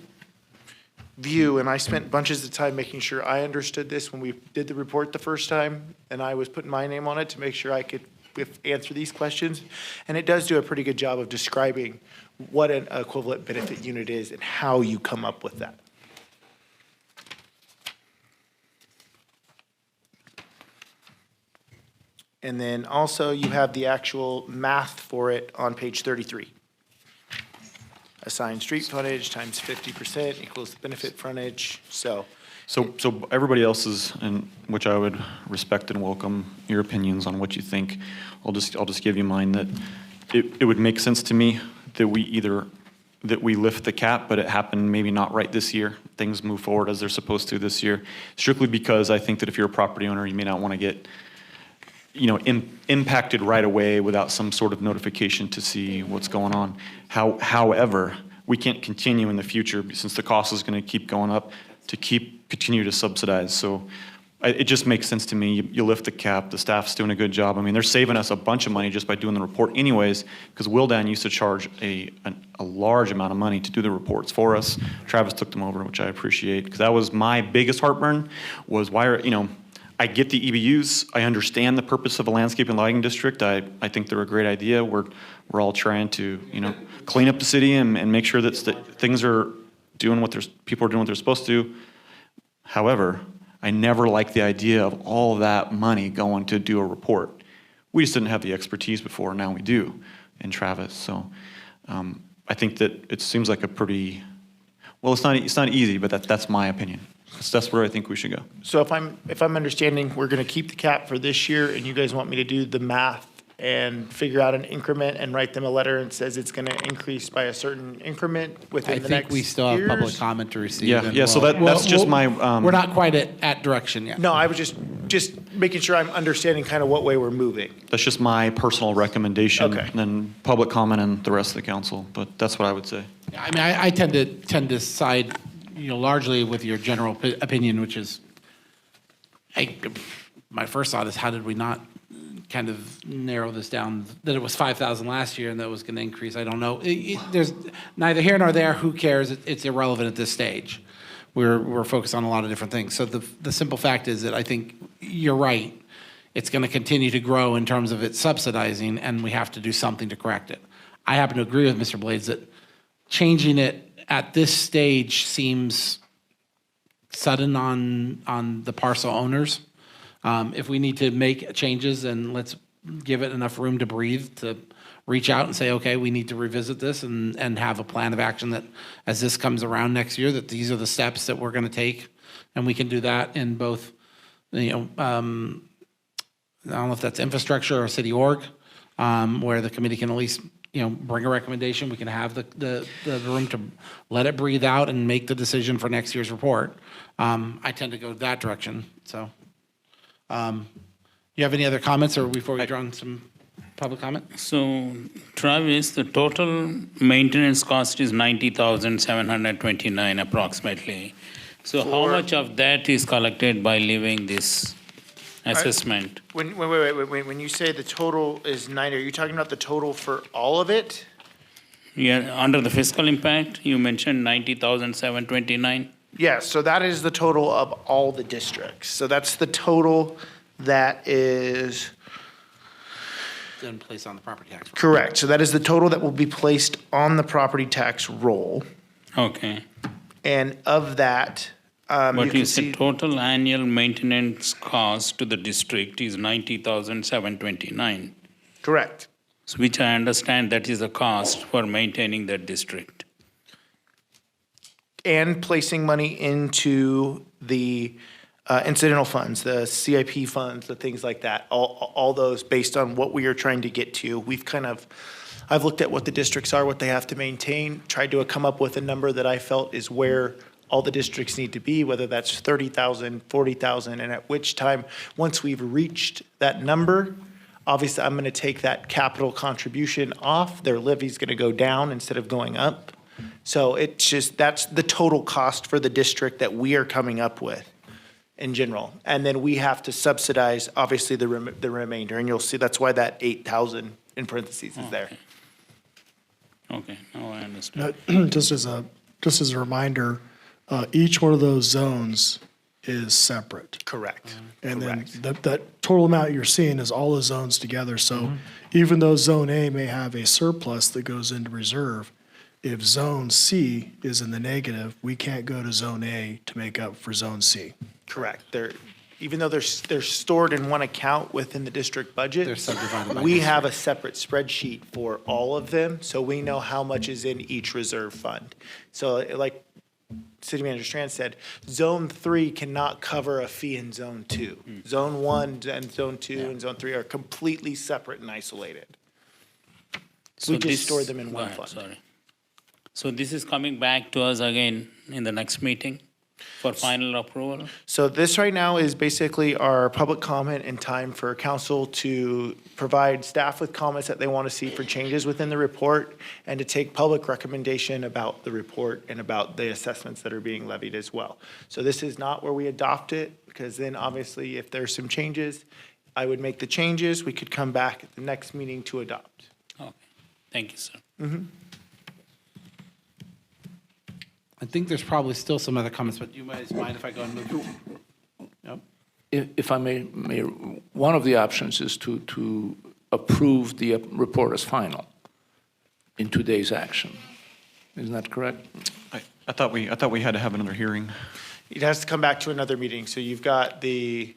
view, and I spent bunches of time making sure I understood this when we did the report the first time, and I was putting my name on it to make sure I could answer these questions. And it does do a pretty good job of describing what an equivalent benefit unit is and how you come up with that. And then also you have the actual math for it on page 33. Assigned street frontage times 50% equals the benefit frontage, so. So everybody else's, and which I would respect and welcome your opinions on what you think. I'll just give you mine, that it would make sense to me that we lift the cap, but it happened maybe not right this year. Things move forward as they're supposed to this year, strictly because I think that if you're a property owner, you may not want to get, impacted right away without some sort of notification to see what's going on. However, we can't continue in the future, since the cost is going to keep going up, to continue to subsidize. So it just makes sense to me. You lift the cap, the staff's doing a good job. I mean, they're saving us a bunch of money just by doing the report anyways, because Wildan used to charge a large amount of money to do the reports for us. Travis took them over, which I appreciate, because that was my biggest heartburn, was why are, I get the EBUs. I understand the purpose of a landscape and lighting district. I think they're a great idea. We're all trying to, clean up the city and make sure that things are doing people are doing what they're supposed to. However, I never liked the idea of all that money going to do a report. We just didn't have the expertise before. Now we do in Travis. So I think that it seems like a pretty, well, it's not easy, but that's my opinion. That's where I think we should go. So if I'm understanding, we're going to keep the cap for this year, and you guys want me to do the math and figure out an increment and write them a letter and says it's going to increase by a certain increment within the next I think we still have public years? comment to receive. Yeah, and yeah. So that's just my. We're not quite at direction yet. No, I was just making sure I'm understanding kind of what way we're moving. That's just my personal recommendation. Okay. And then public comment and the rest of the council. But that's what I would say. I mean, I tend to side, largely with your general opinion, which is, my first thought is, how did we not kind of narrow this down, that it was 5,000 last year and that was going to increase? I don't know. There's neither here nor there. Who cares? It's irrelevant at this stage. We're focused on a lot of different things. So the simple fact is that I think you're right. It's going to continue to grow in terms of its subsidizing, and we have to do something to correct it. I happen to agree with Mr. Blades that changing it at this stage seems sudden on the parcel owners. If we need to make changes, then let's give it enough room to breathe, to reach out and say, okay, we need to revisit this and have a plan of action that as this comes around next year, that these are the steps that we're going to take. And we can do that in both, I don't know if that's infrastructure or city org, where the committee can at least, bring a recommendation. We can have the room to let it breathe out and make the decision for next year's report. I tend to go that direction, so. You have any other comments, or before we draw on some public comment? So, Travis, the total maintenance cost is 90,729 approximately. So how much of that is collected by leaving this assessment? Wait. When you say the total is 90, are you talking about the total for all of it? Yeah, under the fiscal impact, you mentioned 90,729. Yes, so that is the total of all the districts. So that's the total that is Then place on the property tax. correct. So that is the total that will be placed on the property tax roll. Okay. And of that, you But can you said see, total annual maintenance cost to the district is 90,729, correct. which I understand that is the cost for maintaining that district. And placing money into the incidental funds, the CIP funds, the things like that, all those based on what we are trying to get to. I've looked at what the districts are, what they have to maintain, tried to come up with a number that I felt is where all the districts need to be, whether that's 30,000, 40,000, and at which time, once we've reached that number, obviously I'm gonna take that capital contribution off, their levy's gonna go down instead of going up. So it's just, that's the total cost for the district that we are coming up with in general. And then we have to subsidize, obviously, the remainder. And you'll see, that's why that 8,000 in parentheses is there. Okay, now I understand. Just as a reminder, each one of those zones is separate. Correct. And then Correct. that total amount you're seeing is all the zones together. So even though Zone A may have a surplus that goes into reserve, if Zone C is in the negative, we can't go to Zone A to make up for Zone C. Correct. Even though they're stored in one account within the district budget. They're subdivided by We district. have a separate spreadsheet for all of them, so we know how much is in each reserve fund. So like City Manager Strand said, Zone 3 cannot cover a fee in Zone 2. Zone 1 and Zone 2 and Zone 3 are completely separate and isolated. So We just this- store them in go one ahead, fund. Sorry. So this is coming back to us again in the next meeting for final approval? So this right now is basically our public comment and time for council to provide staff with comments that they want to see for changes within the report and to take public recommendation about the report and about the assessments that are being levied as well. So this is not where we adopt it, because then obviously if there's some changes, I would make the changes. We could come back at the next meeting to adopt. Okay, thank you, sir. I think there's probably still some other comments, but you guys mind if I go and move? Yep. If I may, Mayor, one of the options is to approve the report as final in today's action. Isn't that correct? I thought we had to have another hearing. It has to come back to another meeting. So you've got the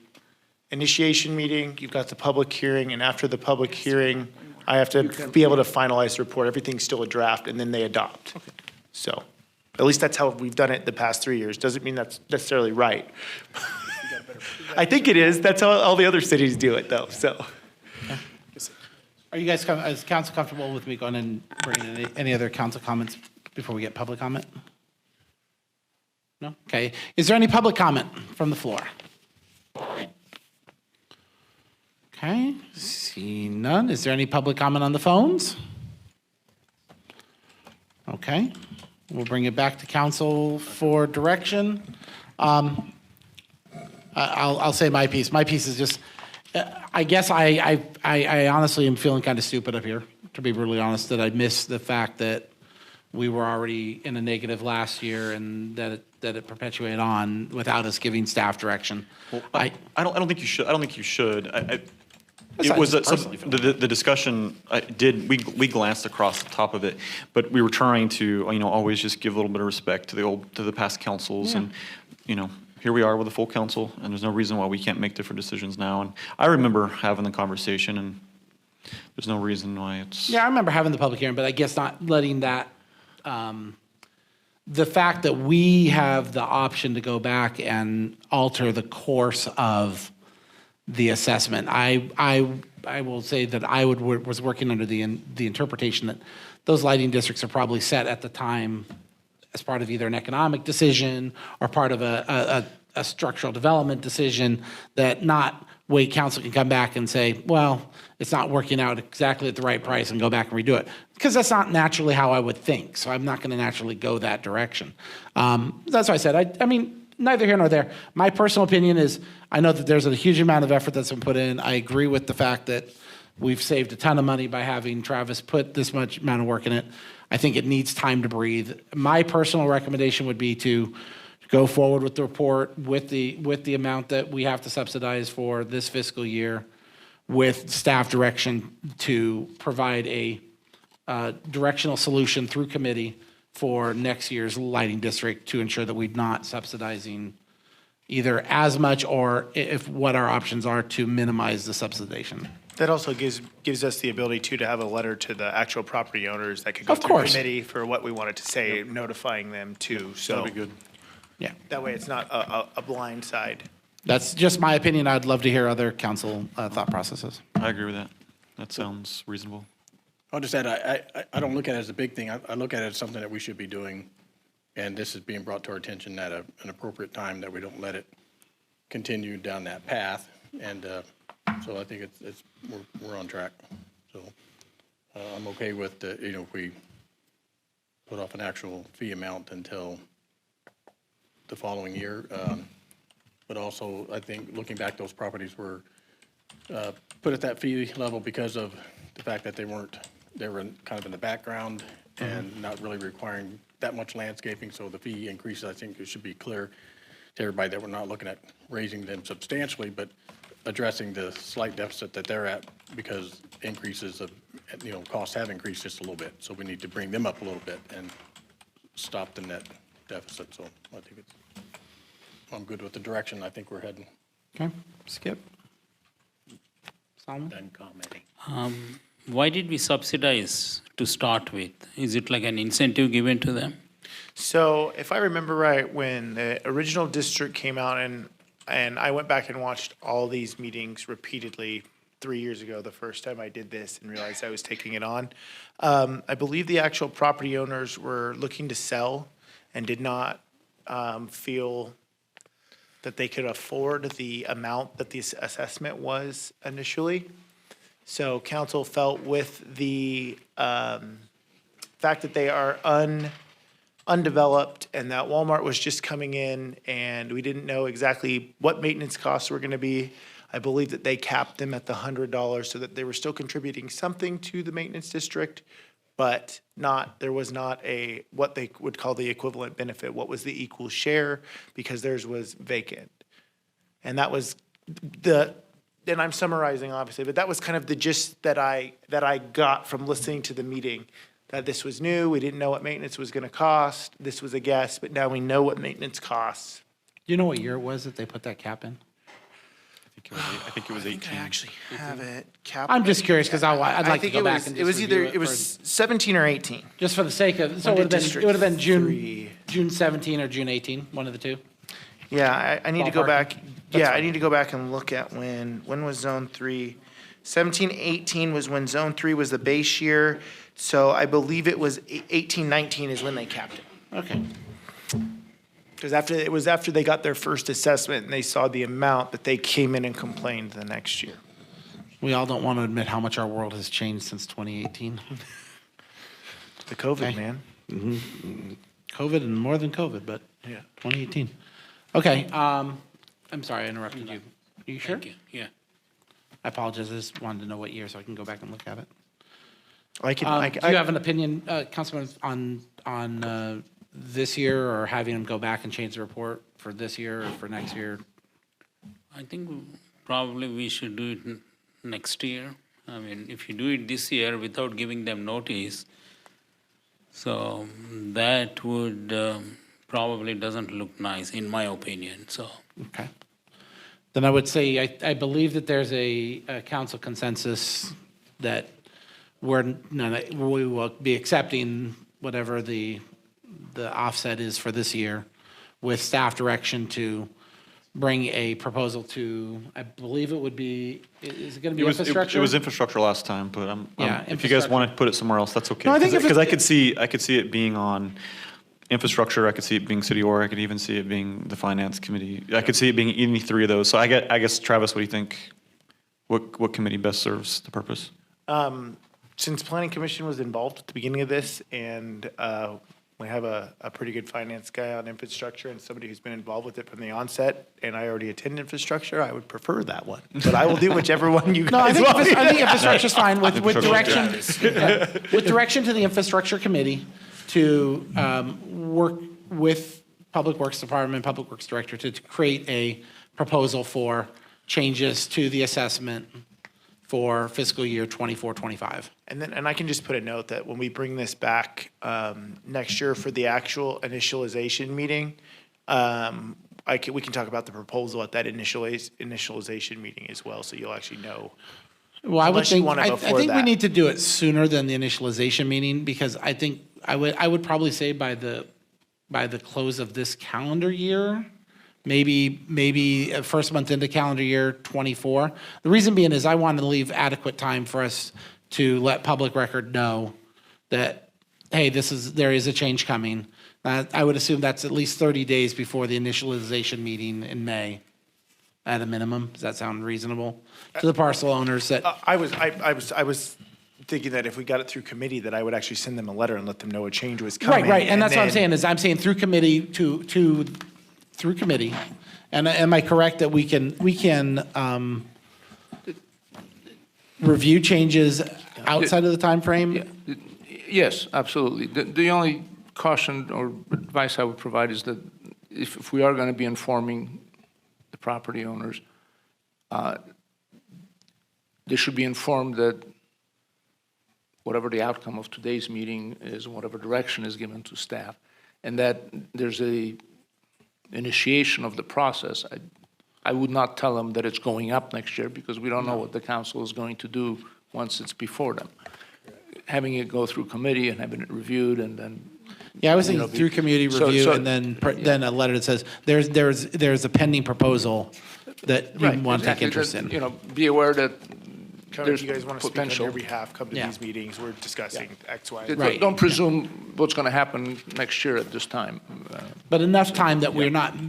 initiation meeting, you've got the public hearing, and after the public hearing, I have to be able to finalize the report. Everything's still a draft, and then they adopt. So, at least that's how we've done it the past 3 years. Doesn't mean that's necessarily right. I think it is. That's how all the other cities do it, though, so. Are you guys, is council comfortable with me going and bringing in any other council comments before we get public comment? No? Okay. Is there any public comment from the floor? Okay, see none. Is there any public comment on the phones? Okay, we'll bring it back to council for direction. I'll say my piece. My piece is just, I guess I honestly am feeling kind of stupid up here, to be brutally honest, that I missed the fact that we were already in a negative last year and that it perpetuated on without us giving staff direction. Well, I don't think you should. I don't think you should. That's It not was just personally the discussion. We glanced across the top of it, but we were trying to always just give a little bit of respect to the past councils, and here we are with a full council, and there's no reason why we can't make different decisions now. And I remember having the conversation, and there's no reason why it's. Yeah, I remember having the public hearing, but I guess not letting that, the fact that we have the option to go back and alter the course of the assessment. I will say that I was working under the interpretation that those lighting districts are probably set at the time as part of either an economic decision or part of a structural development decision, that not wait, council can come back and say, well, it's not working out exactly at the right price, and go back and redo it. Because that's not naturally how I would think. So I'm not going to naturally go that direction. That's why I said, I mean, neither here nor there. My personal opinion is, I know that there's a huge amount of effort that's been put in. I agree with the fact that we've saved a ton of money by having Travis put this much amount of work in it. I think it needs time to breathe. My personal recommendation would be to go forward with the report with the amount that we have to subsidize for this fiscal year, with staff direction to provide a directional solution through committee for next year's lighting district to ensure that we're not subsidizing either as much, or if what our options are to minimize the subsidization. That also gives us the ability to have a letter to the actual property owners that could go Of through course. committee for what we wanted to say, notifying them too. So That'd be good. Yeah, that way it's not a blind side. that's just my opinion. I'd love to hear other council thought processes. I agree with that. That sounds reasonable. I'll just add, I don't look at it as a big thing. I look at it as something that we should be doing, and this is being brought to our attention at an appropriate time, that we don't let it continue down that path. And so I think we're on track. So I'm okay with if we put off an actual fee amount until the following year. But also, I think looking back, those properties were put at that fee level because of the fact that they were kind of in the background and not really requiring that much landscaping. So the fee increases, I think it should be clear to everybody that we're not looking at raising them substantially, but addressing the slight deficit that they're at, because increases of, costs have increased just a little bit. So we need to bring them up a little bit and stop the net deficit. So I think I'm good with the direction I think we're heading. Okay, Skip? Solomon? Done commenting. Why did we subsidize to start with? Is it like an incentive given to them? So if I remember right, when the original district came out, and I went back and watched all these meetings repeatedly 3 years ago, the first time I did this, and realized I was taking it on. I believe the actual property owners were looking to sell and did not feel that they could afford the amount that this assessment was initially. So council felt with the fact that they are undeveloped and that Walmart was just coming in and we didn't know exactly what maintenance costs were going to be, I believe that they capped them at the $100 so that they were still contributing something to the maintenance district, but there was not a, what they would call the equivalent benefit, what was the equal share, because theirs was vacant. And that was and I'm summarizing obviously, but that was kind of the gist that I got from listening to the meeting, that this was new, we didn't know what maintenance was gonna cost, this was a guess, but now we know what maintenance costs. Do you know what year it was that they put that cap in? I think it was 18. I actually have it capped. I'm just curious, because I'd I like to think go it back was, and it was just either, review it was 17 or 18. Just for the sake of, so When it did would have been June, District 3 June 17 or June 18, one of the two. Yeah, I need to go Ballpark. back, That's I fine. need to go back and look at when was Zone 3? 17, 18 was when Zone 3 was the base year, so I believe it was 18, 19 is when they capped it. Okay. Because it was after they got their first assessment and they saw the amount that they came in and complained the next year. We all don't want to admit how much our world has changed since 2018. The COVID, Okay. man. COVID and more than COVID, but Yeah. 2018. Okay, I'm sorry I interrupted you. Are you sure? Thank you. Yeah. I apologize, I just wanted to know what year so I can go back and look at it. I Do you have an opinion, Councilman, on this year, or having them go back and change the report for this year or for next year? I think probably we should do it next year. I mean, if you do it this year without giving them notice, so that would probably doesn't look nice, in my opinion, so. Okay. Then I would say, I believe that there's a council consensus that we will be accepting whatever the offset is for this year, with staff direction to bring a proposal to, I believe it would be, is it going to be infrastructure? It was infrastructure last time, but Yeah, if you guys want to put it somewhere else, that's okay. No, I think if Because it's- I could see it being on infrastructure, I could see it being city org, I could even see it being the finance committee. I could see it being any three of those. So I guess, Travis, what do you think? What committee best serves the purpose? Since Planning Commission was involved at the beginning of this, and we have a pretty good finance guy on infrastructure and somebody who's been involved with it from the onset, and I already attend infrastructure, I would prefer that one. But I will do whichever one you No, I guys think, want. I think infrastructure's fine with Infrastructure. direction, with direction to the infrastructure committee to work with Public Works Department, Public Works Director to create a proposal for changes to the assessment for fiscal year 24, 25. And I can just put a note that when we bring this back next year for the actual initialization meeting, we can talk about the proposal at that initialization meeting as well, so you'll actually know. Well, I would Unless you think, want it I before think we that. need to do it sooner than the initialization meeting, because I think, I would probably say by the close of this calendar year, maybe first month into calendar year 24. The reason being is I want to leave adequate time for us to let public record know that, hey, there is a change coming. I would assume that's at least 30 days before the initialization meeting in May, at a minimum. Does that sound reasonable to the parcel owners that? I was thinking that if we got it through committee, that I would actually send them a letter and let them know a change was coming. Right, and that's what I'm then- saying, is I'm saying through committee through committee. And am I correct that we can review changes outside of the timeframe? Yes, absolutely. The only caution or advice I would provide is that if we are going to be informing the property owners, they should be informed that whatever the outcome of today's meeting is, whatever direction is given to staff, and that there's a initiation of the process. I would not tell them that it's going up next year, because we don't know what the council is going to do once it's before them. Having it go through committee and having it reviewed and then. Yeah, I was you know, thinking through community so- review so- and then a letter that says, there's a pending proposal that you Right, want to take exactly, interest that, in. You know, be aware that Kind of there's if you guys want to speak on potential. your behalf, come to Yeah. these meetings. We're discussing X, Y, Don't- and Right. Don't presume what's going to happen next year at this time. But enough time that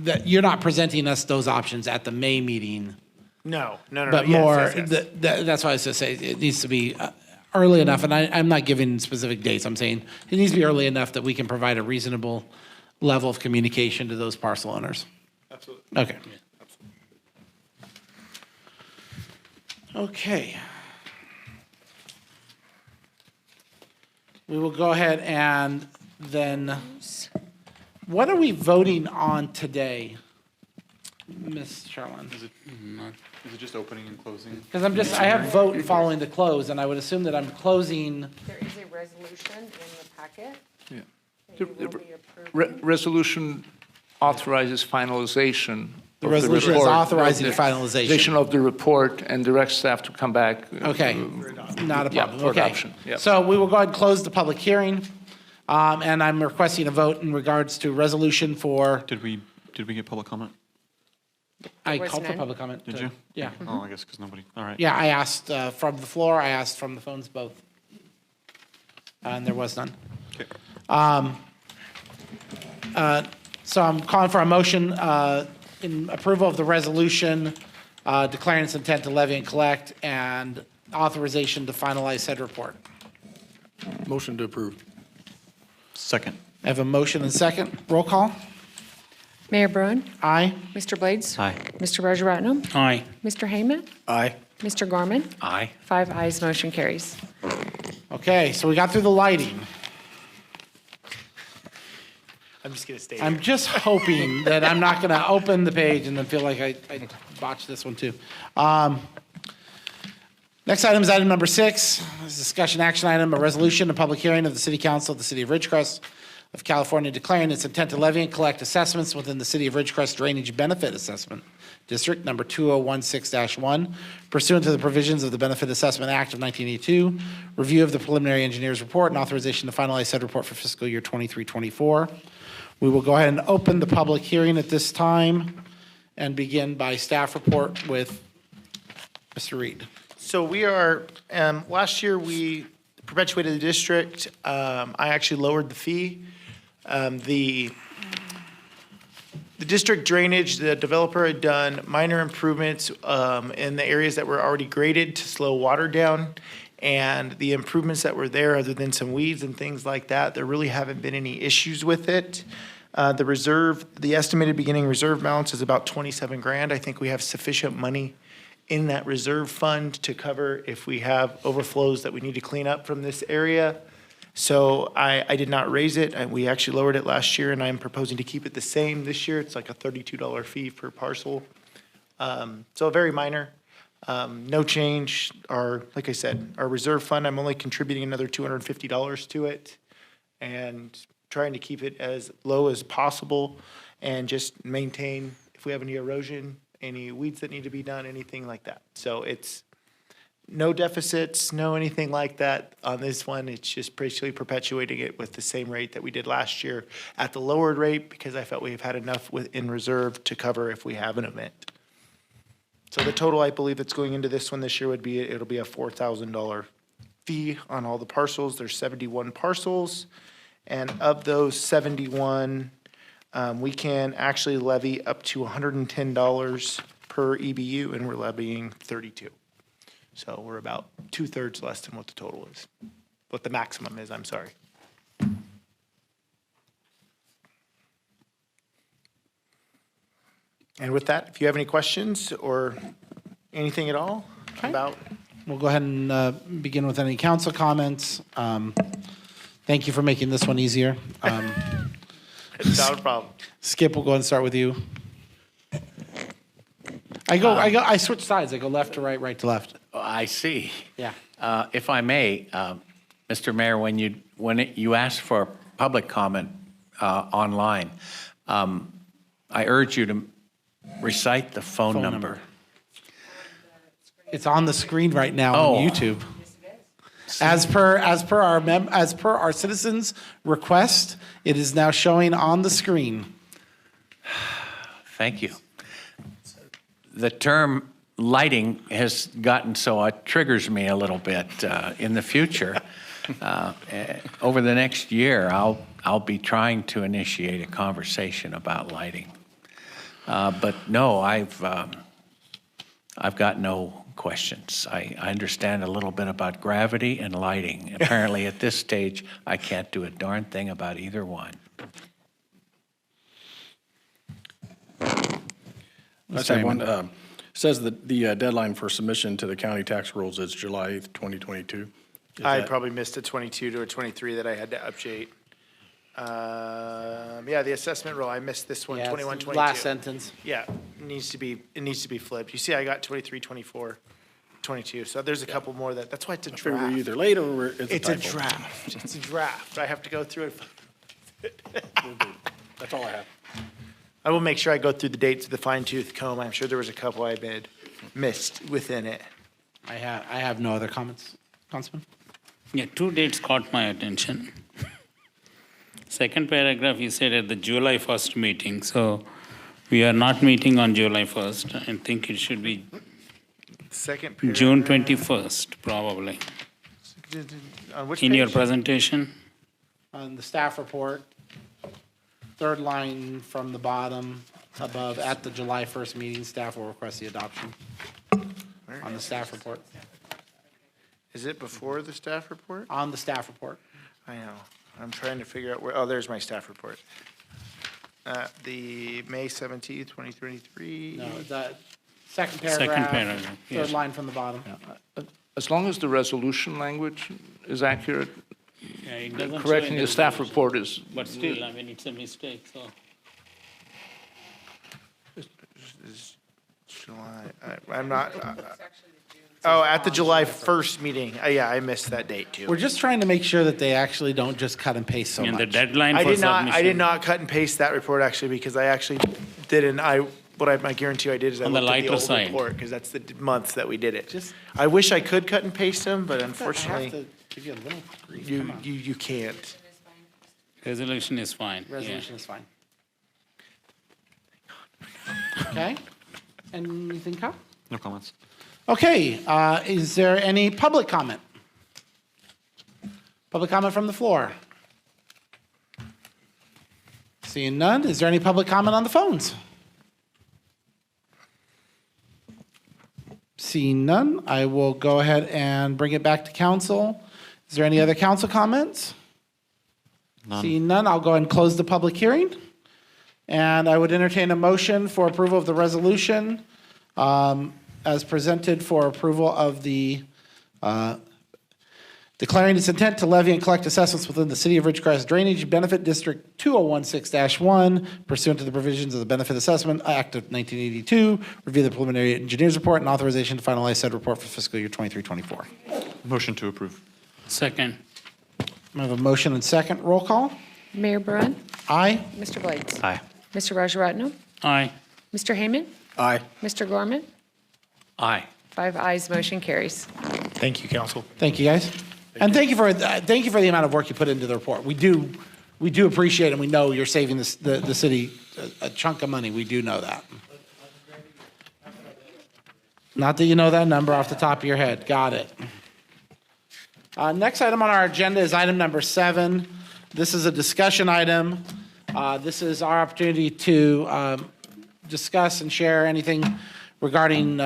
that you're not presenting us those options at the May meeting, No, no, no. but yes, more, yes, yes. that's why I was going to say, it needs to be early enough, and I'm not giving specific dates, I'm saying it needs to be early enough that we can provide a reasonable level of communication to those parcel owners. Absolutely. Okay. Okay. We will go ahead and then, what are we voting on today, Ms. Charlene? Is it just opening and closing? Because I have vote following the close, and I would assume that I'm closing, There is a resolution in the packet Yeah. that you will be approving. Resolution authorizes finalization. The of resolution is report, authorizing of finalization. Of the report and directs staff to come back. okay, not a Yeah, problem, for okay. adoption, yeah. So we will go ahead and close the public hearing, and I'm requesting a vote in regards to resolution for, Did we get public comment? I was called for none. public comment. Did you? Yeah. Oh, I guess because nobody, all right. Yeah, I asked from the floor, I asked from the phones, both. And there was none. Okay. So I'm calling for a motion in approval of the resolution declaring its intent to levy and collect and authorization to finalize said report. Motion to approve. Second. I have a motion and second. Roll call. Mayor Bruin, Aye. Mr. Blades, Aye. Mr. Rajaratnam, Aye. Mr. Heyman, Aye. Mr. Gorman, Aye. 5 ayes, motion carries. Okay, so we got through the lighting. I'm just going to stay I'm here. just hoping that I'm not going to open the page and then feel like I botched this one too. Next item is item number 6. This is discussion action item, a resolution, a public hearing of the City Council of the City of Ridgecrest of California declaring its intent to levy and collect assessments within the City of Ridgecrest Drainage Benefit Assessment District number 2016-1 pursuant to the provisions of the Benefit Assessment Act of 1982, review of the preliminary engineer's report, and authorization to finalize said report for fiscal year 23-24. We will go ahead and open the public hearing at this time and begin by staff report with Mr. Reed. So we are, last year we perpetuated the district. I actually lowered the fee. The district drainage, the developer had done minor improvements in the areas that were already graded to slow water down. And the improvements that were there, other than some weeds and things like that, there really haven't been any issues with it. The estimated beginning reserve balance is about 27 grand. I think we have sufficient money in that reserve fund to cover if we have overflows that we need to clean up from this area. So I did not raise it, and we actually lowered it last year, and I'm proposing to keep it the same this year. It's like a $32 fee per parcel. So very minor, no change. Like I said, our reserve fund, I'm only contributing another $250 to it, and trying to keep it as low as possible, and just maintain, if we have any erosion, any weeds that need to be done, anything like that. So it's no deficits, no anything like that on this one. It's just basically perpetuating it with the same rate that we did last year at the lowered rate, because I felt we've had enough in reserve to cover if we have an event. So the total, I believe, that's going into this one this year would be, it'll be a $4,000 fee on all the parcels. There's 71 parcels. And of those 71, we can actually levy up to $110 per EBU, and we're levying 32. So we're about 2/3 less than what the total is, what the maximum is, I'm sorry. And with that, if you have any questions or anything at all about, We'll go ahead and begin with any council comments. Thank you for making this one easier. it's not a problem. Skip, we'll go ahead and start with you. I switch sides. I go left to right, right to left. I see. Yeah. If I may, Mr. Mayor, when you asked for public comment online, I urge you to recite the phone number. It's on the screen right now Oh. on YouTube. As per our citizens' request, it is now showing on the screen. Thank you. The term lighting has gotten so it triggers me a little bit in the future. Over the next year, I'll be trying to initiate a conversation about lighting. But no, I've got no questions. I understand a little bit about gravity and lighting. Apparently, at this stage, I can't do a darn thing about either one. I just have one. Says that the deadline for submission to the county tax rolls is July 8th, 2022. Is I that- probably missed a 22 to a 23 that I had to update. Yeah, the assessment roll, I missed this one, Yeah, it's 21, the 22. last sentence. Yeah, it needs to be flipped. You see, I got 23, 24, 22, so there's a couple more that's why it's a I figure we're draft. either late or it's a It's a typo. draft, it's a draft. I have to go through it. That's all I have. I will make sure I go through the dates with a fine tooth comb. I'm sure there was a couple I missed within it. I have no other comments. Councilman? Yeah, two dates caught my attention. Second paragraph, you said at the July 1st meeting, so we are not meeting on July 1st. I think it should be Second paragraph. June 21st, probably. On which In your page? presentation, On the staff report, third line from the bottom above, at the July 1st meeting, staff will request the adoption on the staff report. Is it before the staff report? On the staff report. I know. I'm trying to figure out where, oh, there's my staff report. The May 17th, 2023. No, the second Second paragraph, paragraph, yes. third line from the bottom. As long as the resolution language is accurate, yeah, it doesn't show correcting in the staff resolution. report is, But still, I mean, it's a mistake, so. July, I'm not, oh, at the July 1st meeting. Yeah, I missed that date too. We're just trying to make sure that they actually don't just cut and paste so And the much. deadline I for did submission. not cut and paste that report actually because I actually didn't, I guarantee you I did is I On the looked at the lighter old side. report because that's the months that we did it. I wish I could cut and paste them, but I have unfortunately, to give you a little grief. Come on. you can't. Resolution is fine, yeah. Resolution is fine. Okay? Anything, Kyle? No comments. Okay, is there any public comment? Public comment from the floor? Seeing none, is there any public comment on the phones? Seeing none, I will go ahead and bring it back to council. Is there any other council comments? None. Seeing none, I'll go ahead and close the public hearing. And I would entertain a motion for approval of the resolution as presented for approval of the declaring its intent to levy and collect assessments within the City of Ridgecrest Drainage Benefit District 2016-1 pursuant to the provisions of the Benefit Assessment Act of 1982, review the preliminary engineer's report, and authorization to finalize said report for fiscal year 23-24. Motion to approve. Second, I have a motion and second. Roll call. Mayor Barone, Aye. Mr. Blades, Aye. Mr. Rajaratnam, aye. Mr. Heyman, Aye. Mr. Gorman, Aye. 5 ayes, motion carries. Thank you, council. Thank you, guys. And thank you for the amount of work you put into the report. We do appreciate it, and we know you're saving the city a chunk of money. We do know that. Not that you know that number off the top of your head. Got it. Next item on our agenda is item number 7. This is a discussion item. This is our opportunity to discuss and share anything regarding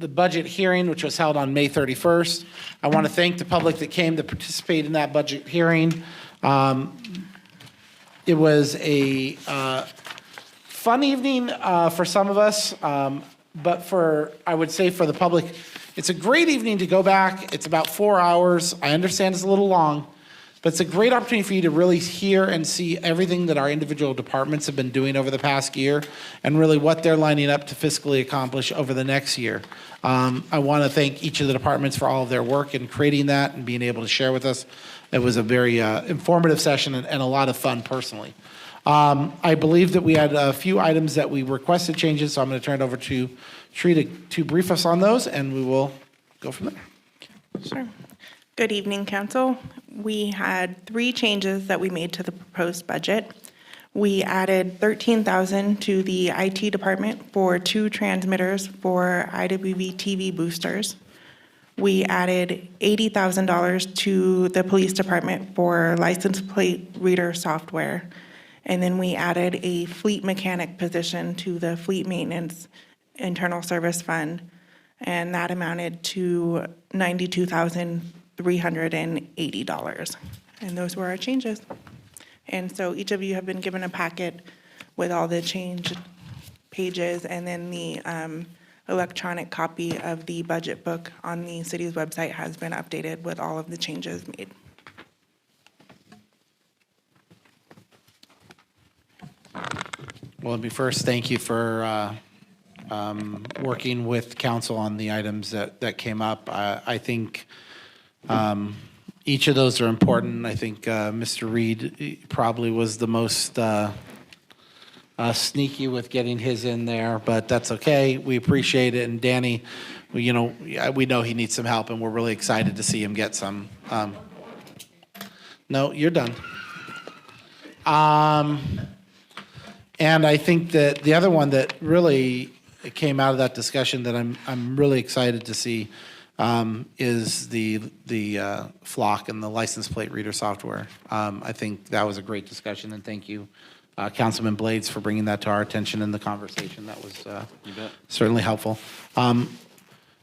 the budget hearing, which was held on May 31st. I want to thank the public that came to participate in that budget hearing. It was a fun evening for some of us, but I would say for the public, it's a great evening to go back. It's about 4 hours. I understand it's a little long, but it's a great opportunity for you to really hear and see everything that our individual departments have been doing over the past year and really what they're lining up to fiscally accomplish over the next year. I want to thank each of the departments for all of their work in creating that and being able to share with us. It was a very informative session and a lot of fun personally. I believe that we had a few items that we requested changes, so I'm going to turn it over to Sri to brief us on those, and we will go from there. Sure. Good evening, council. We had 3 changes that we made to the proposed budget. We added $13,000 to the IT department for 2 transmitters for IWV TV boosters. We added $80,000 to the police department for license plate reader software. And then we added a fleet mechanic position to the fleet maintenance internal service fund, and that amounted to $92,380. And those were our changes. And so each of you have been given a packet with all the change pages, and then the electronic copy of the budget book on the city's website has been updated with all of the changes made. Well, let me first thank you for working with council on the items that came up. I think each of those are important. I think Mr. Reed probably was the most sneaky with getting his in there, but that's okay. We appreciate it. And Danny, we know he needs some help, and we're really excited to see him get some. No, you're done. And I think that the other one that really came out of that discussion that I'm really excited to see is the flock and the license plate reader software. I think that was a great discussion, and thank you, Councilman Blades, for bringing that to our attention in the conversation. That was certainly helpful.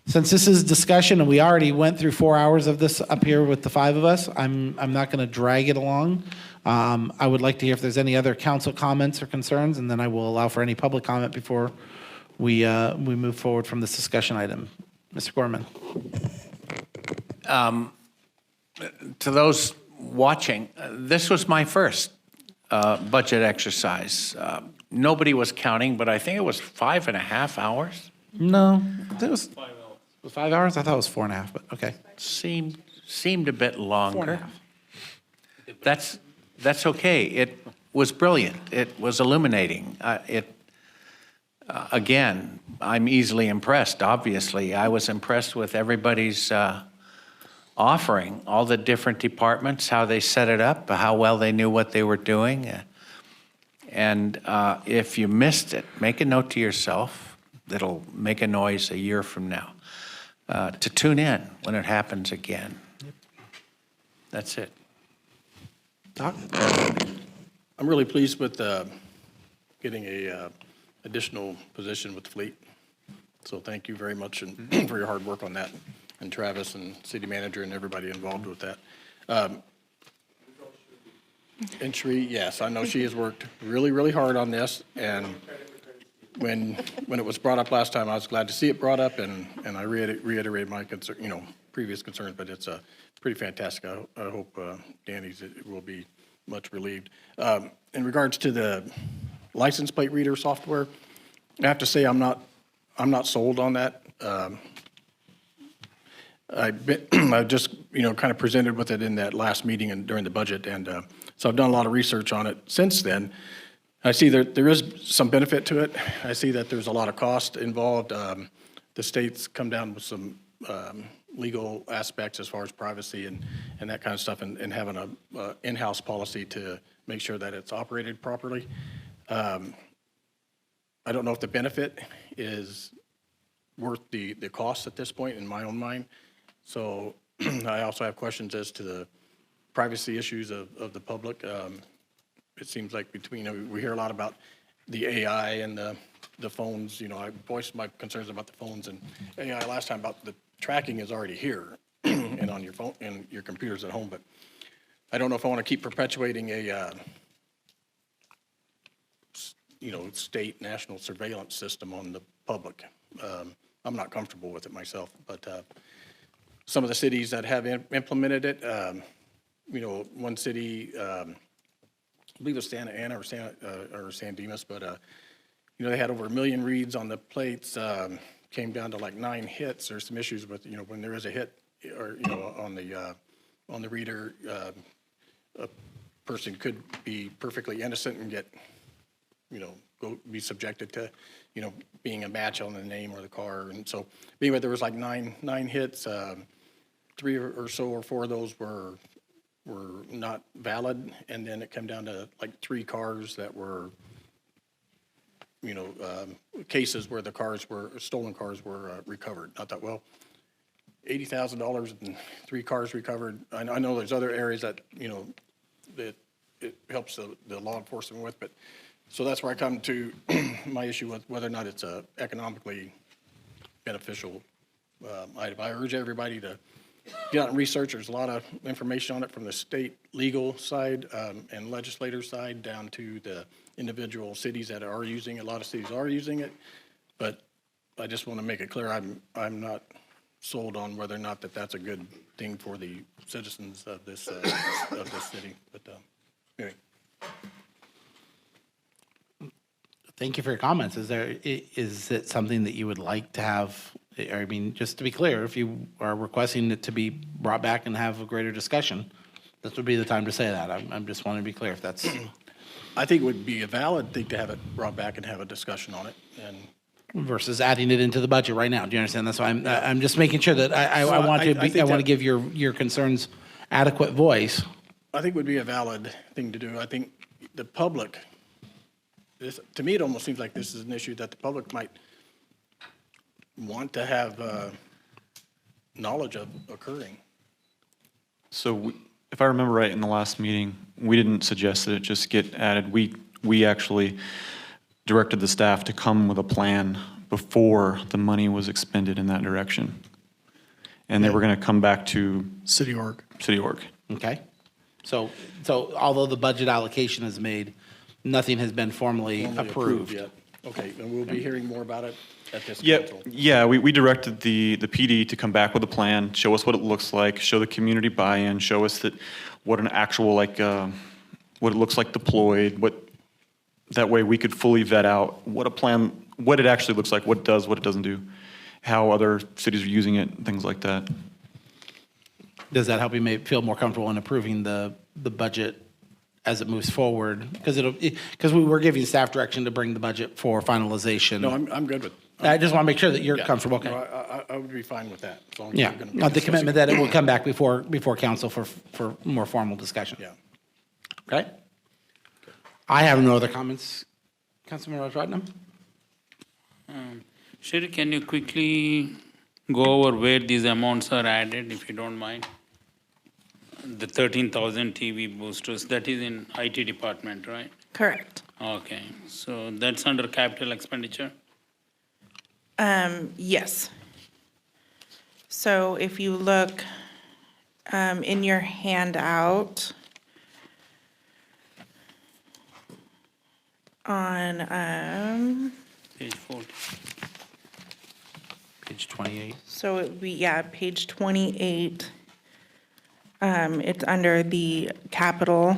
Since this is discussion and we already went through 4 hours of this up here with the 5 of us, I'm not going to drag it along. I would like to hear if there's any other council comments or concerns, and then I will allow for any public comment before we move forward from this discussion item. Mr. Gorman. To those watching, this was my first budget exercise. Nobody was counting, but I think it was 5.5 hours. No, it was 5 hours. I thought it was 4.5, but okay. Seemed a bit longer. 4.5. That's okay. It was brilliant. It was illuminating. Again, I'm easily impressed, obviously. I was impressed with everybody's offering, all the different departments, how they set it up, how well they knew what they were doing. And if you missed it, make a note to yourself. That'll make a noise a year from now. To tune in when it happens again. That's it. Doc? I'm really pleased with getting a additional position with the fleet. So thank you very much and for your hard work on that, and Travis and city manager and everybody involved with that. And Sheree, yes, I know she has worked really, really hard on this, and when it was brought up last time, I was glad to see it brought up, and I reiterated my concern, previous concerns, but it's pretty fantastic. I hope Danny's will be much relieved. In regards to the license plate reader software, I have to say I'm not sold on that. I just kind of presented with it in that last meeting and during the budget, and so I've done a lot of research on it since then. I see there is some benefit to it. I see that there's a lot of cost involved. The state's come down with some legal aspects as far as privacy and that kind of stuff, and having a in-house policy to make sure that it's operated properly. I don't know if the benefit is worth the cost at this point in my own mind. So I also have questions as to the privacy issues of the public. It seems like we hear a lot about the AI and the phones. I voiced my concerns about the phones and AI last time about the tracking is already here and on your phone and your computers at home. But I don't know if I want to keep perpetuating a state national surveillance system on the public. I'm not comfortable with it myself, but some of the cities that have implemented it, one city, I believe it was Santa Ana or San Dimas, but they had over 1 million reads on the plates. Came down to like 9 hits. There's some issues with when there is a hit or on the reader, a person could be perfectly innocent and get be subjected to being a match on the name or the car. And so anyway, there was like nine hits. 3 or so or 4 of those were were not valid, and then it came down to like 3 cars that were, cases where stolen cars were recovered. I thought, well, $80,000 and 3 cars recovered. I know there's other areas that, that it helps the law enforcement with, but, so that's where I come to my issue with whether or not it's a economically beneficial item. I urge everybody to get out and research. There's a lot of information on it from the state legal side and legislator side down to the individual cities that are using it. A lot of cities are using it, but I just want to make it clear I'm not sold on whether or not that's a good thing for the citizens of this city. But anyway. Thank you for your comments. Is it something that you would like to have? I mean, just to be clear, if you are requesting it to be brought back and have a greater discussion, this would be the time to say that. I'm just wanting to be clear if that's. I think it would be a valid thing to have it brought back and have a discussion on it. And versus adding it into the budget right now. Do you understand? That's why I'm just making sure that I want to give your concerns adequate voice. I think it would be a valid thing to do. I think the public, to me, it almost seems like this is an issue that the public might want to have knowledge of occurring. So if I remember right, in the last meeting, we didn't suggest that it just get added. We actually directed the staff to come with a plan before the money was expended in that direction. And they were going to come back to City org. City org. Okay. So although the budget allocation is made, nothing has been formally approved yet. Okay, and we'll be hearing more about it at this Yeah, council. yeah. We directed the PD to come back with a plan, show us what it looks like, show the community buy-in, show us that what an actual what it looks like deployed. That way we could fully vet out what a plan, what it actually looks like, what it does, what it doesn't do, how other cities are using it, things like that. Does that help you feel more comfortable in approving the budget as it moves forward? Because we were giving staff direction to bring the budget for finalization. No, I'm good with. I just want to make sure that you're Yeah. comfortable. Okay. No, I would be fine with that. As long as Yeah, we're gonna be not the discussing- commitment that it will come back before council for more formal discussion. Yeah. Okay? I have no other comments. Councilman Rajaratnam? Sherry, can you quickly go over where these amounts are added, if you don't mind? The 13,000 TV boosters, that is in IT department, right? Correct. Okay, so that's under capital expenditure? Yes. So if you look in your handout on, Page 40. Page 28. so it would be, page 28. It's under the capital.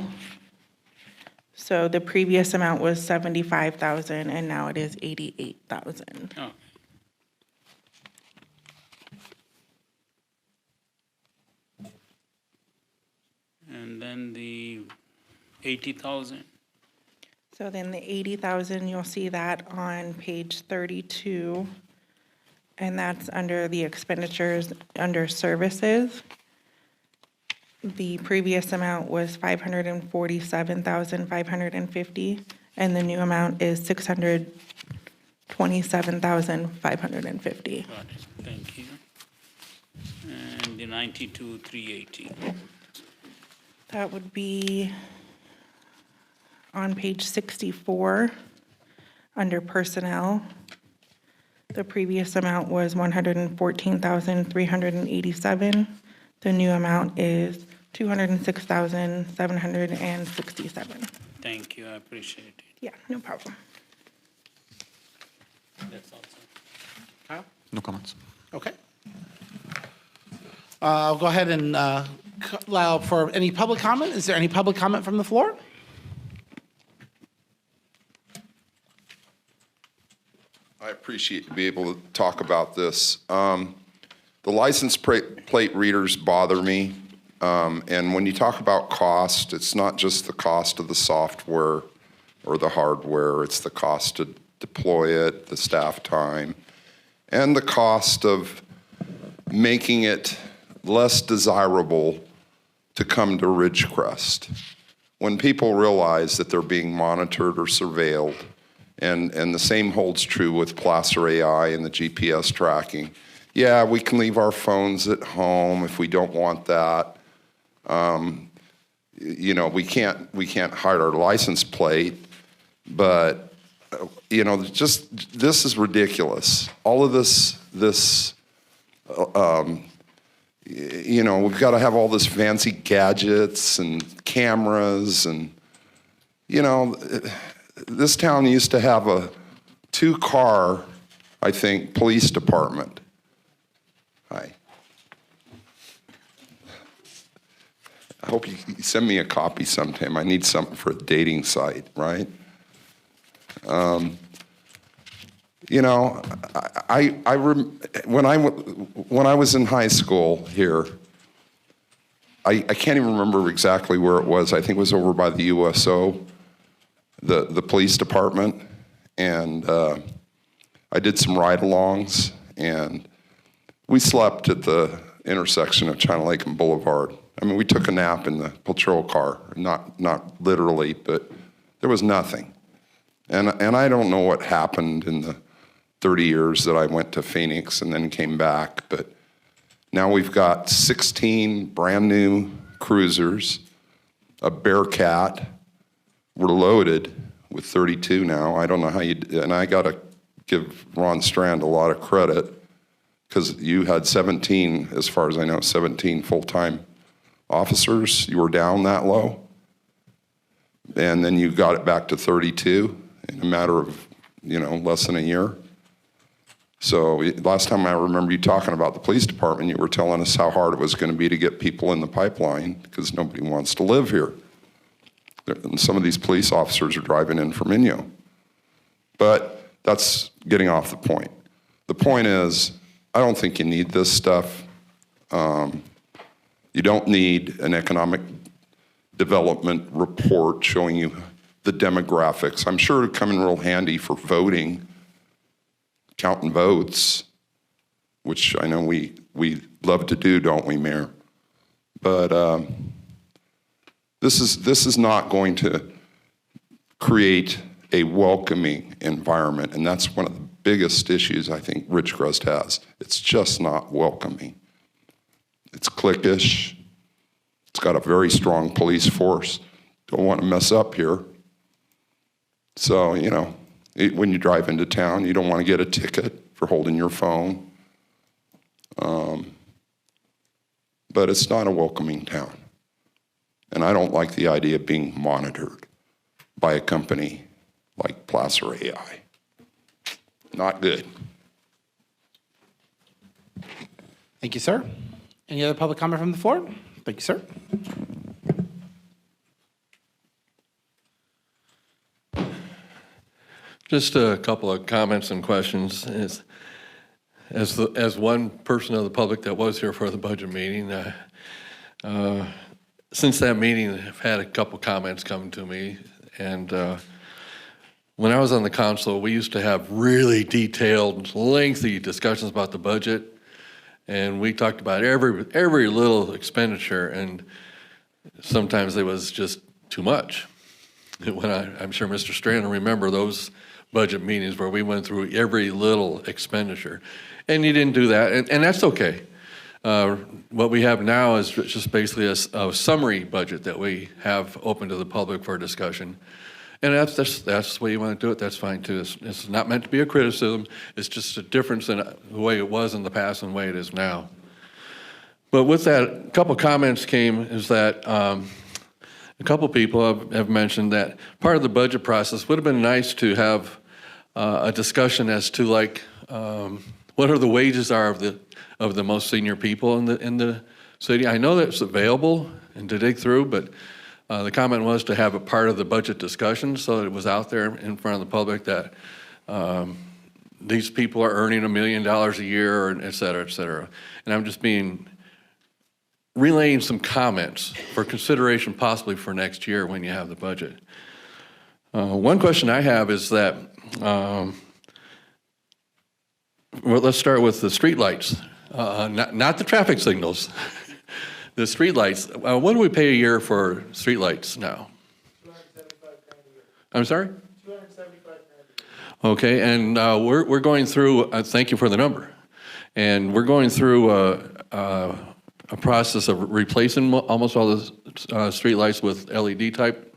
So the previous amount was 75,000 and now it is 88,000. Oh, and then the 80,000? So then the 80,000, you'll see that on page 32. And that's under the expenditures, under services. The previous amount was 547,550, and the new amount is 627,550. Got it, thank you. And the 92,380. That would be on page 64, under personnel. The previous amount was 114,387. The new amount is 206,767. Thank you, I appreciate it. Yeah, no problem. That's all, sir. Kyle? No comments. Okay. I'll go ahead and allow for any public comment. Is there any public comment from the floor? I appreciate to be able to talk about this. The license plate readers bother me. And when you talk about cost, it's not just the cost of the software or the hardware, it's the cost to deploy it, the staff time, and the cost of making it less desirable to come to Ridgecrest. When people realize that they're being monitored or surveilled, and the same holds true with Placer AI and the GPS tracking. Yeah, we can leave our phones at home if we don't want that. You know, we can't hide our license plate, but you know, just this is ridiculous. All of this, you know, we've got to have all this fancy gadgets and cameras, and you know, this town used to have a 2-car, I think, police department. Hi. I hope you send me a copy sometime. I need something for a dating site, right? You know, when I was in high school here, I can't even remember exactly where it was. I think it was over by the USO, the police department, and I did some ride-alongs, and we slept at the intersection of China Lake and Boulevard. I mean, we took a nap in the patrol car, not literally, but there was nothing. And I don't know what happened in the 30 years that I went to Phoenix and then came back, but now we've got 16 brand new cruisers, a Bearcat. We're loaded with 32 now. I don't know how you, and I got to give Ron Strand a lot of credit, because you had 17, as far as I know, 17 full-time officers. You were down that low, and then you got it back to 32 in a matter of, you know, less than a year. So last time I remember you talking about the police department, you were telling us how hard it was going to be to get people in the pipeline because nobody wants to live here. And some of these police officers are driving in from Inyo. But that's getting off the point. The point is, I don't think you need this stuff. You don't need an economic development report showing you the demographics. I'm sure it'd come in real handy for voting, counting votes, which I know we love to do, don't we, Mayor? But this is not going to create a welcoming environment, and that's one of the biggest issues I think Ridgecrest has. It's just not welcoming. It's cliquish. It's got a very strong police force. Don't want to mess up here. So, you know, when you drive into town, you don't want to get a ticket for holding your phone. But it's not a welcoming town. And I don't like the idea of being monitored by a company like Placer AI. Not good. Thank you, sir. Any other public comment from the floor? Thank you, sir. Just a couple of comments and questions. As one person of the public that was here for the budget meeting, since that meeting, I've had a couple comments come to me. And when I was on the council, we used to have really detailed, lengthy discussions about the budget. And we talked about every little expenditure, and sometimes it was just too much. I'm sure Mr. Strand will remember those budget meetings where we went through every little expenditure. And you didn't do that, and that's okay. What we have now is just basically a summary budget that we have open to the public for discussion. And that's the way you want to do it, that's fine too. It's not meant to be a criticism, it's just a difference in the way it was in the past and the way it is now. But with that, a couple comments came is that a couple people have mentioned that part of the budget process would have been nice to have a discussion as to like what are the wages are of the most senior people in the city. I know that it's available and to dig through, but the comment was to have a part of the budget discussion so that it was out there in front of the public that these people are earning $1 million a year, and et cetera, et cetera. And I'm just relaying some comments for consideration possibly for next year when you have the budget. One question I have is that, well, let's start with the street lights, not the traffic signals. The streetlights, what do we pay a year for streetlights now? I'm sorry? Okay, and we're going through, thank you for the number. And we're going through a process of replacing almost all the streetlights with LED type.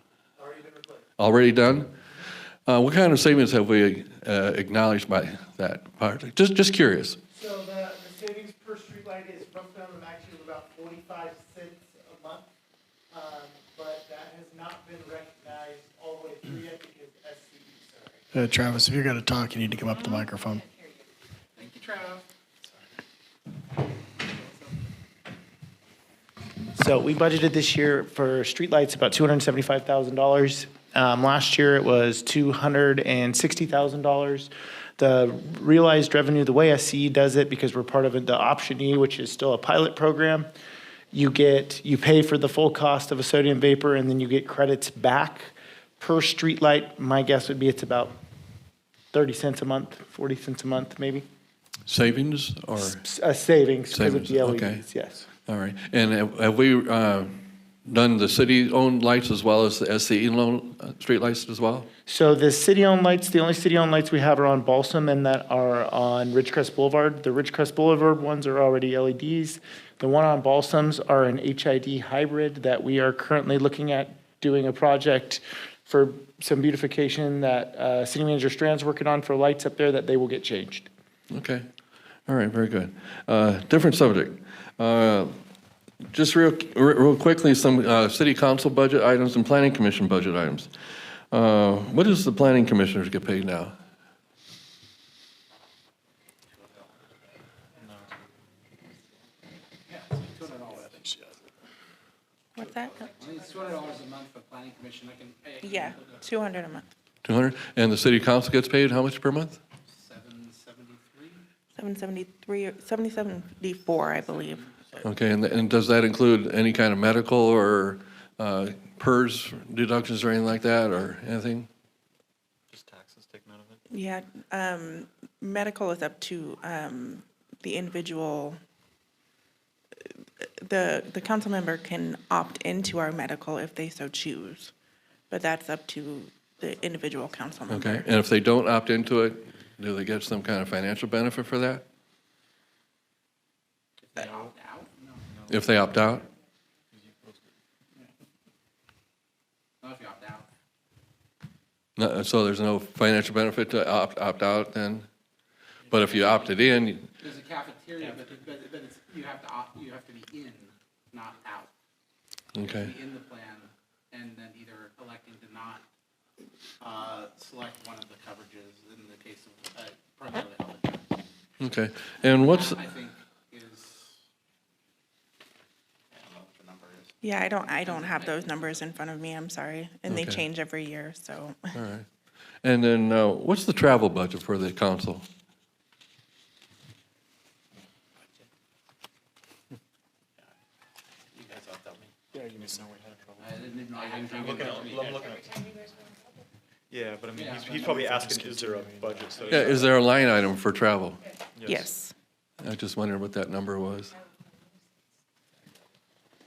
Already done? What kind of savings have we acknowledged by that part? Just curious. So the savings per streetlight is roughly on the magnitude of about 45 cents a month. But that has not been recognized all the way through yet because SCE, Travis, if you're going to talk, you need to come up to the microphone. Thank you, Travis. So we budgeted this year for streetlights about $275,000. Last year it was $260,000. The realized revenue, the way SCE does it, because we're part of the Option E, which is still a pilot program, you pay for the full cost of a sodium vapor, and then you get credits back per streetlight. My guess would be it's about 30 cents a month, 40 cents a month, maybe. Savings or? A savings because of Savings, the okay. LEDs, yes. All right. And have we done the city-owned lights as well as the SCE-owned streetlights as well? So the city-owned lights, the only city-owned lights we have are on Balsam and that are on Ridgecrest Boulevard. The Ridgecrest Boulevard ones are already LEDs. The one on Balsams are an HID hybrid that we are currently looking at doing a project for some beautification that City Manager Strand's working on for lights up there that they will get changed. Okay. All right, very good. Different subject. Just real quickly, some city council budget items and planning commission budget items. What does the planning commissioners get paid now? What's that? I think it's $200 a month for planning commission. I can pay. Yeah, 200 a month. 200? And the city council gets paid how much per month? 773, 774, I believe. Okay, and does that include any kind of medical or PERS deductions or anything like that, or anything? Just taxes taken out of it? Yeah, medical is up to the individual. The council member can opt into our medical if they so choose, but that's up to the individual council member. Okay, and if they don't opt into it, do they get some kind of financial benefit for that? If they opt out? If they opt out? Not if you opt out. No, so there's no financial benefit to opt out then? But if you opted in, There's a cafeteria, but it's, you have to be in, not out. okay, Be in the plan and then either electing to not select one of the coverages in the case of primarily health insurance. okay. And what's, That, I think is, I don't know what the number is. Yeah, I don't have those numbers in front of me, I'm sorry, and they Okay. change every year, so. all right. And then what's the travel budget for the council? You guys all tell me. Yeah, you missed. I didn't know. Yeah, but I mean, he's probably asking, is there a budget? So Yeah, is there a line item for travel? Yes. I just wondered what that number was.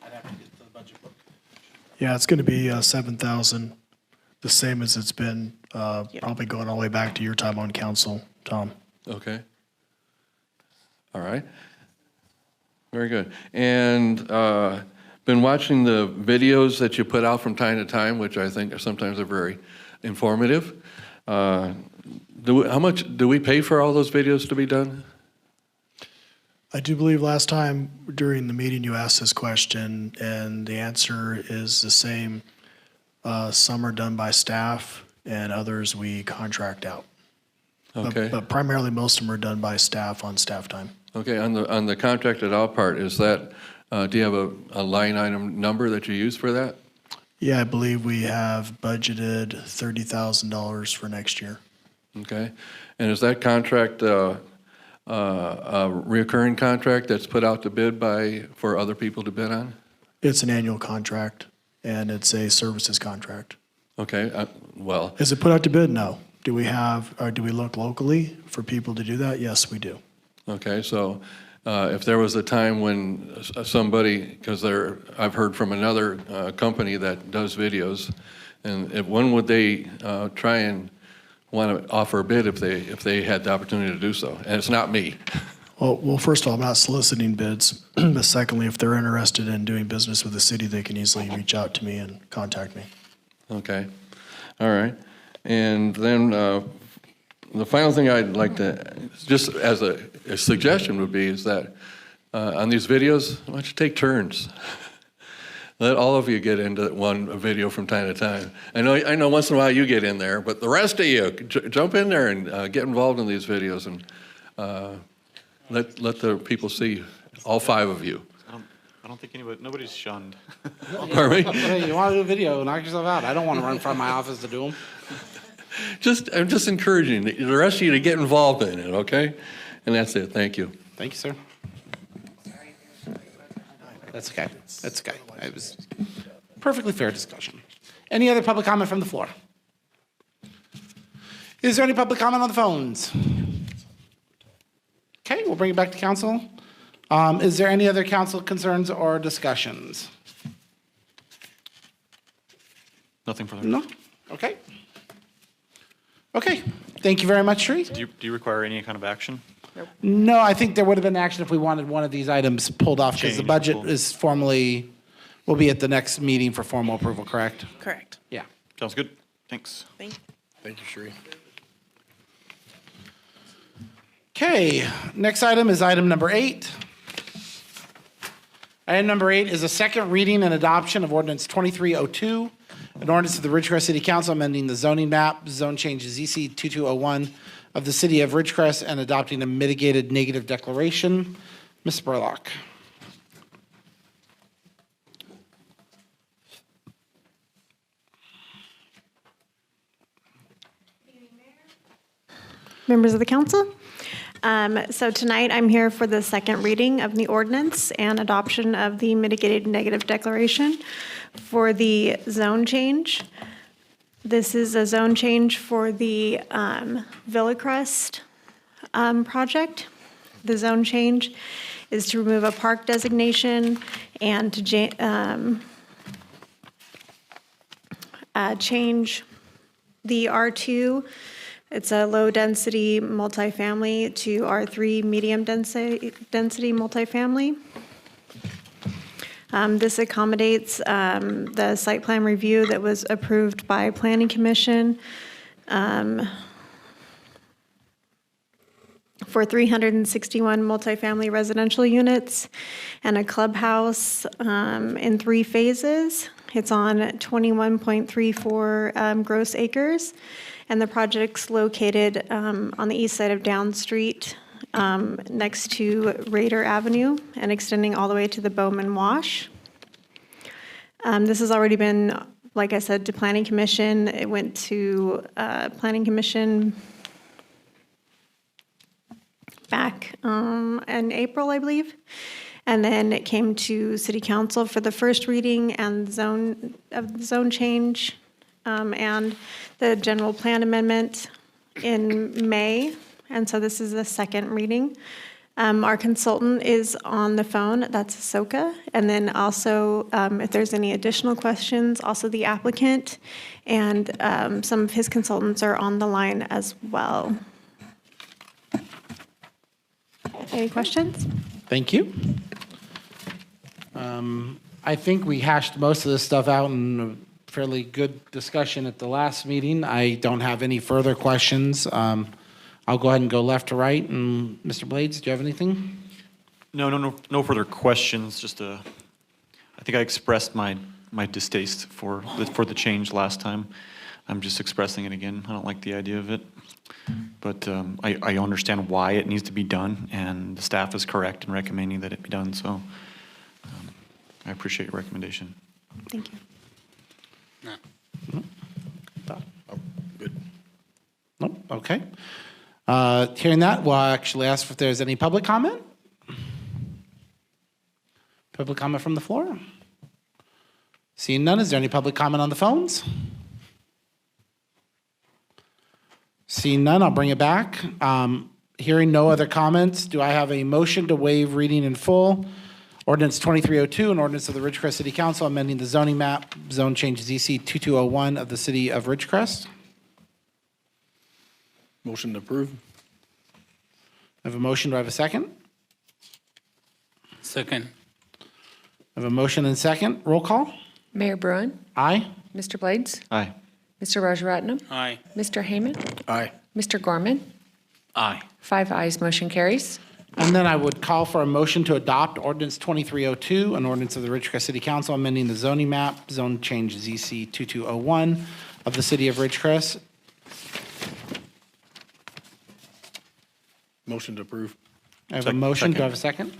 I'd have to get to the budget book. Yeah, it's going to be 7,000, the same as it's been, probably going all the way back to your time on council, Tom. Okay. All right. Very good. And been watching the videos that you put out from time to time, which I think are sometimes are very informative. How much do we pay for all those videos to be done? I do believe last time during the meeting you asked this question, and the answer is the same. Some are done by staff, and others we contract out. Okay. But primarily, most of them are done by staff on staff time. Okay, on the contracted out part, is that, do you have a line item number that you use for that? Yeah, I believe we have budgeted $30,000 for next year. Okay. And is that contract a recurring contract that's put out to bid for other people to bid on? It's an annual contract, and it's a services contract. Okay, well, Is it put out to bid? No. Do we look locally for people to do that? Yes, we do. okay, so If there was a time when somebody, because I've heard from another company that does videos, and when would they try and want to offer a bid if they had the opportunity to do so? And it's not me. Well, first of all, I'm not soliciting bids. But secondly, if they're interested in doing business with the city, they can easily reach out to me and contact me. Okay, all right. And then the final thing I'd like to, just as a suggestion would be, is that on these videos, why don't you take turns? Let all of you get into a video from time to time. I know once in a while you get in there, but the rest of you, jump in there and get involved in these videos and let the people see all 5 of you. I don't think nobody's shunned. Pardon me? Hey, you want to do a video, knock yourself out. I don't want to run from my office to do them. I'm just encouraging the rest of you to get involved in it, okay? And that's it. Thank you. Thank you, sir. That's okay. That's okay. It was perfectly fair discussion. Any other public comment from the floor? Is there any public comment on the phones? Okay, we'll bring it back to council. Is there any other council concerns or discussions? Nothing further. No? Okay. Okay, thank you very much, Sheree. Do you require any kind of action? No, I think there would have been action if we wanted one of these items pulled off, because the Changed, budget pulled. is formally, will be at the next meeting for formal approval, correct? Correct. Yeah. Sounds good. Thanks. Thank you. Thank you, Sheree. Okay, next item is item number 8. Item number 8 is a second reading and adoption of ordinance 2302, an ordinance of the Ridgecrest City Council amending the zoning map, zone change ZC 2201 of the city of Ridgecrest and adopting a mitigated negative declaration. Ms. Spurlock. Members of the council. So tonight I'm here for the second reading of the ordinance and adoption of the mitigated negative declaration for the zone change. This is a zone change for the Villa Crest project. The zone change is to remove a park designation and to change the R2. It's a low-density multifamily to R3 medium-density multifamily. This accommodates the site plan review that was approved by Planning Commission for 361 multifamily residential units and a clubhouse in 3 phases. It's on 21.34 gross acres. And the project's located on the east side of Down Street, next to Raider Avenue, and extending all the way to the Bowman Wash. This has already been, like I said, to Planning Commission. It went to Planning Commission back in April, I believe. And then it came to City Council for the first reading and zone change. And the general plan amendment in May, and so this is the second reading. Our consultant is on the phone, that's Ahsoka, and then also, if there's any additional questions, also the applicant, and some of his consultants are on the line as well. Any questions? Thank you. I think we hashed most of this stuff out in a fairly good discussion at the last meeting. I don't have any further questions. I'll go ahead and go left to right. And Mr. Blades, do you have anything? No further questions. Just I think I expressed my distaste for the change last time. I'm just expressing it again. I don't like the idea of it. But I understand why it needs to be done, and the staff is correct in recommending that it be done. So I appreciate your recommendation. Thank you. Good. Nope, okay. Hearing that, we'll actually ask if there's any public comment. Public comment from the floor? Seeing none, is there any public comment on the phones? Seeing none, I'll bring it back. Hearing no other comments, do I have a motion to waive reading in full? Ordinance 2302, an ordinance of the Ridgecrest City Council amending the zoning map, zone change ZC 2201 of the city of Ridgecrest. Motion to approve. I have a motion. Do I have a second? Second. I have a motion and second. Roll call. Mayor Bruin, Aye. Mr. Blades, Aye. Mr. Rajaratnam, Aye. Mr. Heyman, Aye. Mr. Gorman. Aye. 5 ayes, motion carries. And then I would call for a motion to adopt ordinance 2302, an ordinance of the Ridgecrest City Council amending the zoning map, zone change ZC 2201 of the city of Ridgecrest. Motion to approve. I have a motion. Do I have a second?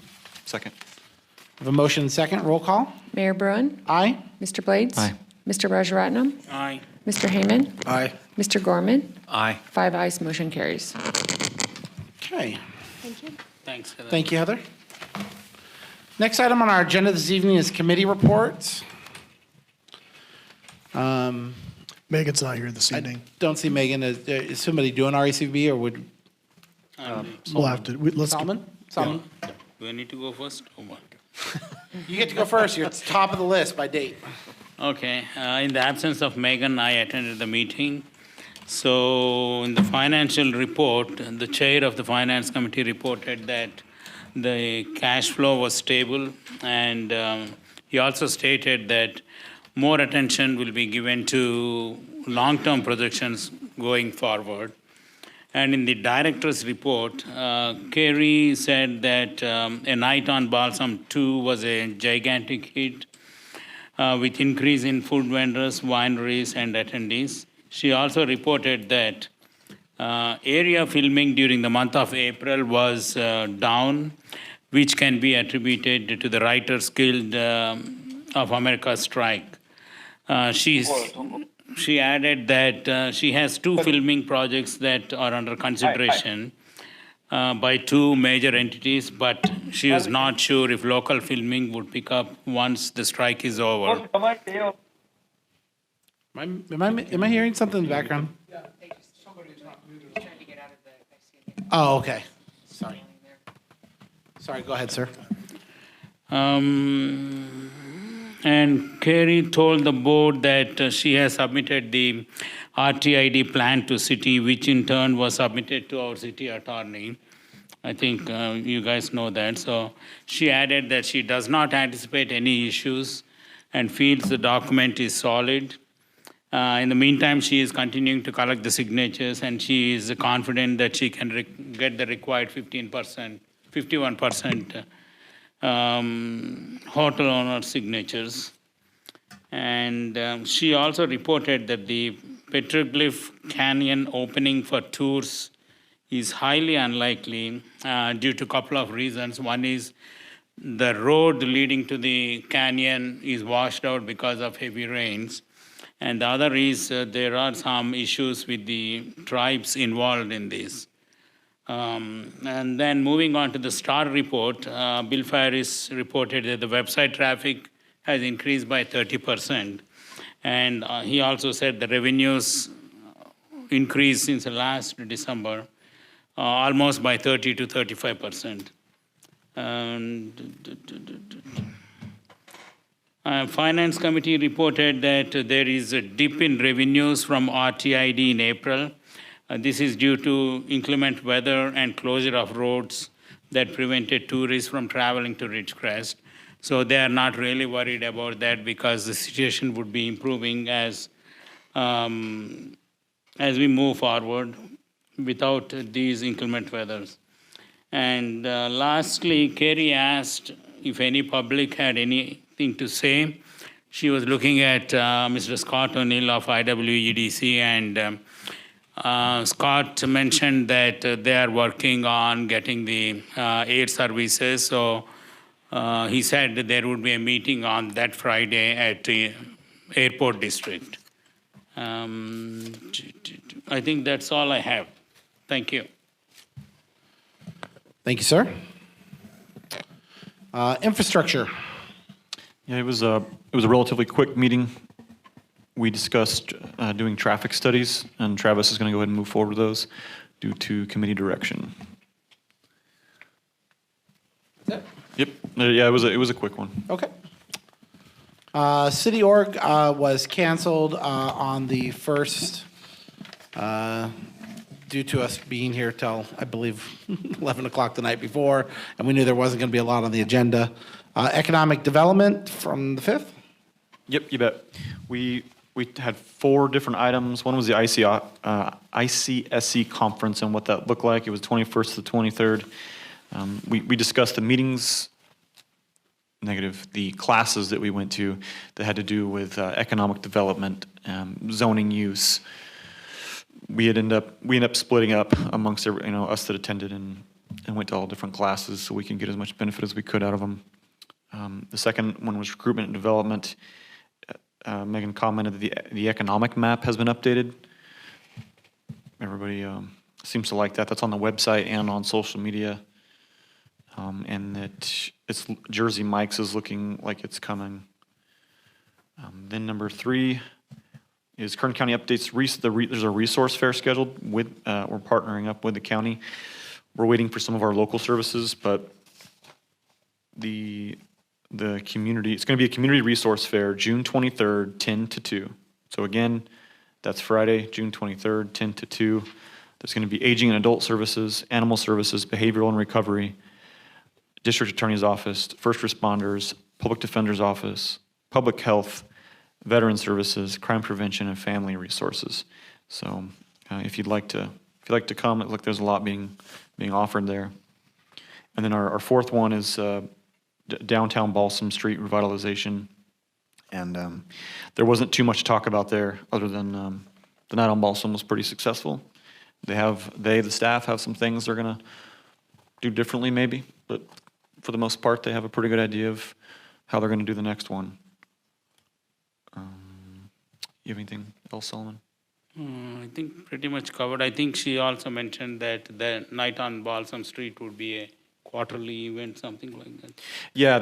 Second. I have a motion and second. Roll call. Mayor Bruin, Aye. Mr. Blades. Aye. Mr. Rajaratnam, Aye. Mr. Heyman, Aye. Mr. Gorman. Aye. 5 ayes, motion carries. Okay. Thanks, Heather. Thank you, Heather. Next item on our agenda this evening is committee reports. Megan's not here this evening. Don't see Megan. Is somebody doing RACB or would We'll have to, let's, Salmon? Salmon? Do I need to go first or what? You get to go first. You're at the top of the list by date. Okay, in the absence of Megan, I attended the meeting. So in the financial report, the chair of the finance committee reported that the cash flow was stable, and he also stated that more attention will be given to long-term projections going forward. And in the director's report, Kerry said that A Night on Balsam 2 was a gigantic hit with increase in food vendors, wineries, and attendees. She also reported that area filming during the month of April was down, which can be attributed to the Writers Guild of America strike. She added that she has 2 filming projects that are under consideration by 2 major entities, but she is not sure if local filming would pick up once the strike is over. Am I hearing something in the background? Oh, okay. Sorry. Sorry, go ahead, sir. And Kerry told the board that she has submitted the RTID plan to city, which in turn was submitted to our city attorney. I think you guys know that. So she added that she does not anticipate any issues and feels the document is solid. In the meantime, she is continuing to collect the signatures, and she is confident that she can get the required 51% hotel owner signatures. And she also reported that the Petroglyph Canyon opening for tours is highly unlikely due to a couple of reasons. One is the road leading to the canyon is washed out because of heavy rains. And the other is there are some issues with the tribes involved in this. And then moving on to the STAR report, Bill Ferris reported that the website traffic has increased by 30%. And he also said the revenues increased since the last December, almost by 30 to 35%. Finance committee reported that there is a dip in revenues from RTID in April. This is due to inclement weather and closure of roads that prevented tourists from traveling to Ridgecrest. So they are not really worried about that because the situation would be improving as we move forward without these inclement weathers. And lastly, Kerry asked if any public had anything to say. She was looking at Mr. Scott O'Neill of IWEDC, and Scott mentioned that they are working on getting the air services. So he said that there would be a meeting on that Friday at the airport district. I think that's all I have. Thank you. Thank you, sir. Infrastructure. Yeah, it was a relatively quick meeting. We discussed doing traffic studies, and Travis is going to go ahead and move forward with those due to committee direction. Yep. Yeah, it was a quick one. Okay. City org was canceled on the 1st due to us being here till, I believe, 11 o'clock the night before, and we knew there wasn't going to be a lot on the agenda. Economic development from the 5th? Yep, you bet. We had 4 different items. One was the ICSC conference and what that looked like. It was 21st to the 23rd. We discussed the meetings, the classes that we went to that had to do with economic development, zoning use. We ended up splitting up amongst us that attended and went to all different classes so we can get as much benefit as we could out of them. The second one was recruitment and development. Megan commented that the economic map has been updated. Everybody seems to like that. That's on the website and on social media. And that Jersey Mike's is looking like it's coming. Then number 3 is Kern County updates. There's a resource fair scheduled with, we're partnering up with the county. We're waiting for some of our local services, but the community, it's going to be a community resource fair, June 23rd, 10 to 2. So again, that's Friday, June 23rd, 10 to 2. There's going to be aging and adult services, animal services, behavioral and recovery, district attorney's office, first responders, public defender's office, public health, veteran services, crime prevention, and family resources. So if you'd like to come, it looks like there's a lot being offered there. And then our 4th one is downtown Balsam Street revitalization. And there wasn't too much to talk about there other than the night on Balsam was pretty successful. The staff have some things they're gonna do differently maybe, but for the most part, they have a pretty good idea of how they're gonna do the next one. You have anything else, Solomon? I think pretty much covered. I think she also mentioned that the night on Balsam Street would be a quarterly event, something like that. Yeah,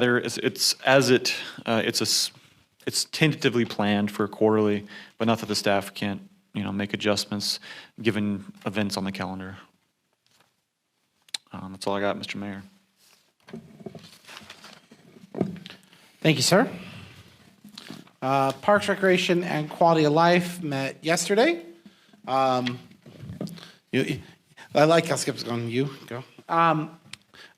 it's tentatively planned for quarterly, but not that the staff can't, make adjustments given events on the calendar. That's all I got, Mr. Mayor. Thank you, sir. Parks, Recreation, and Quality of Life met yesterday. I like how Skip's going, you go.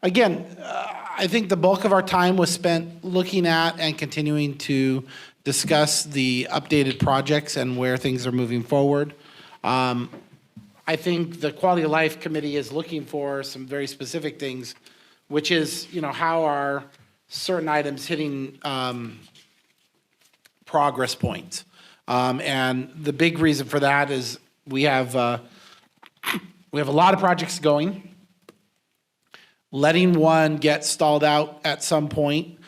Again, I think the bulk of our time was spent looking at and continuing to discuss the updated projects and where things are moving forward. I think the Quality of Life Committee is looking for some very specific things, which is, how are certain items hitting progress points. And the big reason for that is we have a lot of projects going. Letting one get stalled out at some point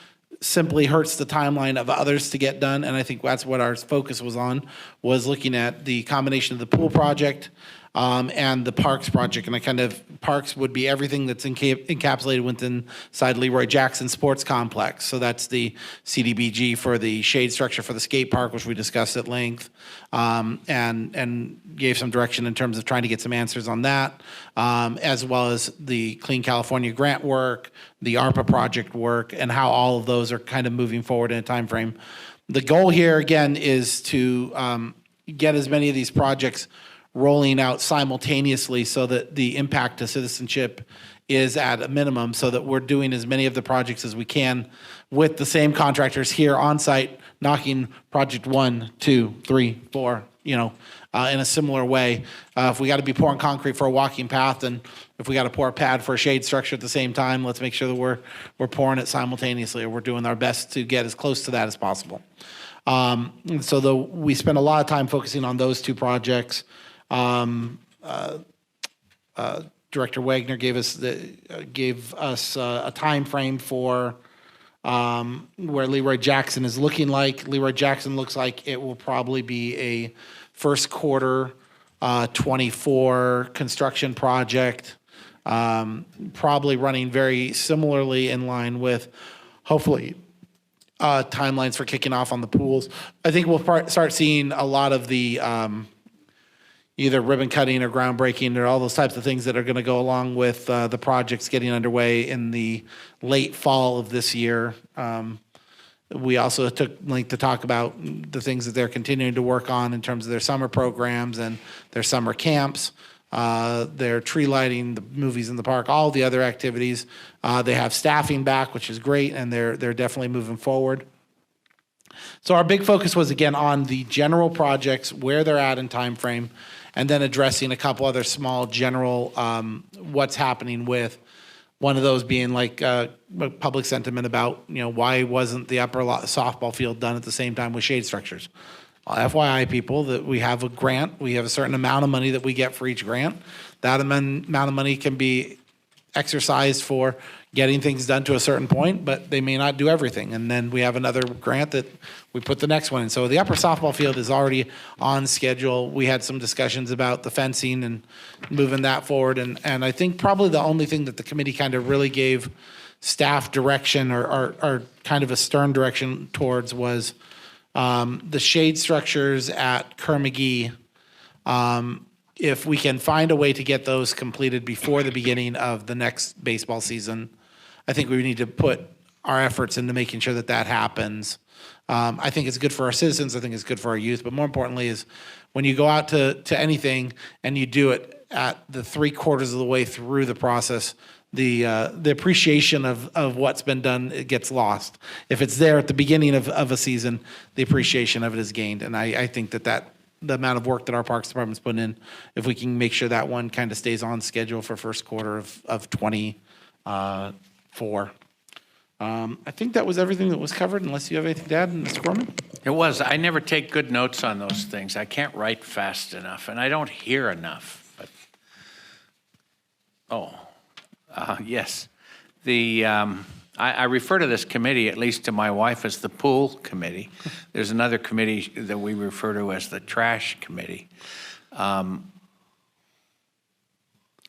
simply hurts the timeline of others to get done, and I think that's what our focus was on, was looking at the combination of the pool project and the parks project. And parks would be everything that's encapsulated within inside Leroy Jackson Sports Complex. So that's the CDBG for the shade structure for the skate park, which we discussed at length, and gave some direction in terms of trying to get some answers on that, as well as the Clean California grant work, the ARPA project work, and how all of those are kind of moving forward in a time frame. The goal here, again, is to get as many of these projects rolling out simultaneously so that the impact to citizenship is at a minimum, so that we're doing as many of the projects as we can with the same contractors here on site, knocking project 1, 2, 3, 4, in a similar way. If we got to be pouring concrete for a walking path, and if we got to pour a pad for a shade structure at the same time, let's make sure that we're pouring it simultaneously, or we're doing our best to get as close to that as possible. So we spent a lot of time focusing on those 2 projects. Director Wagner gave us a time frame for where Leroy Jackson is looking like. Leroy Jackson looks like it will probably be a first quarter 24 construction project, probably running very similarly in line with, hopefully, timelines for kicking off on the pools. I think we'll start seeing a lot of the either ribbon cutting or groundbreaking or all those types of things that are going to go along with the projects getting underway in the late fall of this year. We also took length to talk about the things that they're continuing to work on in terms of their summer programs and their summer camps, their tree lighting, the movies in the park, all the other activities. They have staffing back, which is great, and they're definitely moving forward. So our big focus was, again, on the general projects, where they're at in time frame, and then addressing a couple other small general what's happening with. One of those being like public sentiment about, why wasn't the upper softball field done at the same time with shade structures? FYI, people, that we have a grant. We have a certain amount of money that we get for each grant. That amount of money can be exercised for getting things done to a certain point, but they may not do everything. And then we have another grant that we put the next one in. So the upper softball field is already on schedule. We had some discussions about the fencing and moving that forward. And I think probably the only thing that the committee kind of really gave staff direction or kind of a stern direction towards was the shade structures at Kerr-McGee. If we can find a way to get those completed before the beginning of the next baseball season, I think we need to put our efforts into making sure that that happens. I think it's good for our citizens. I think it's good for our youth. But more importantly is when you go out to anything and you do it at the 3/4 of the way through the process, the appreciation of what's been done, it gets lost. If it's there at the beginning of a season, the appreciation of it is gained. And I think that the amount of work that our Parks Department's putting in, if we can make sure that one kind of stays on schedule for first quarter of 24. I think that was everything that was covered, unless you have anything to add, Mr. Gorman? It was. I never take good notes on those things. I can't write fast enough, and I don't hear enough. But yes. I refer to this committee, at least to my wife, as the pool committee. There's another committee that we refer to as the trash committee.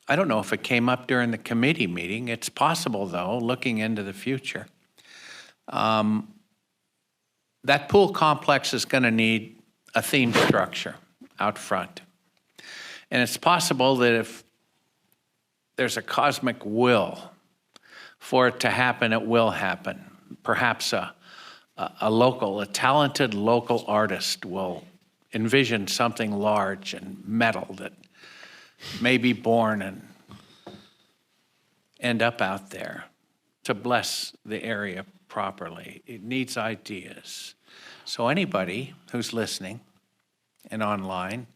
I don't know if it came up during the committee meeting. It's possible, though, looking into the future. That pool complex is going to need a theme structure out front. And it's possible that if there's a cosmic will for it to happen, it will happen. Perhaps a talented local artist will envision something large and metal that may be born and end up out there to bless the area properly. It needs ideas. So anybody who's listening and online,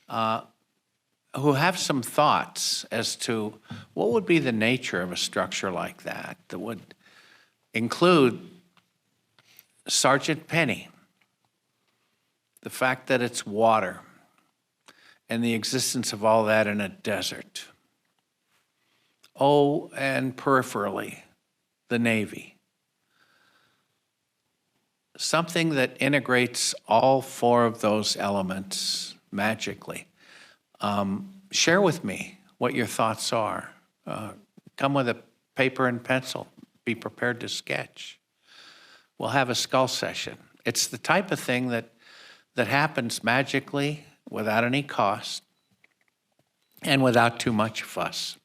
who have some thoughts as to what would be the nature of a structure like that would include Sergeant Penny, the fact that it's water, and the existence of all that in a desert. Oh, and peripherally, the Navy. Something that integrates all four of those elements magically. Share with me what your thoughts are. Come with a paper and pencil. Be prepared to sketch. We'll have a skull session. It's the type of thing that happens magically without any cost and without too much fuss.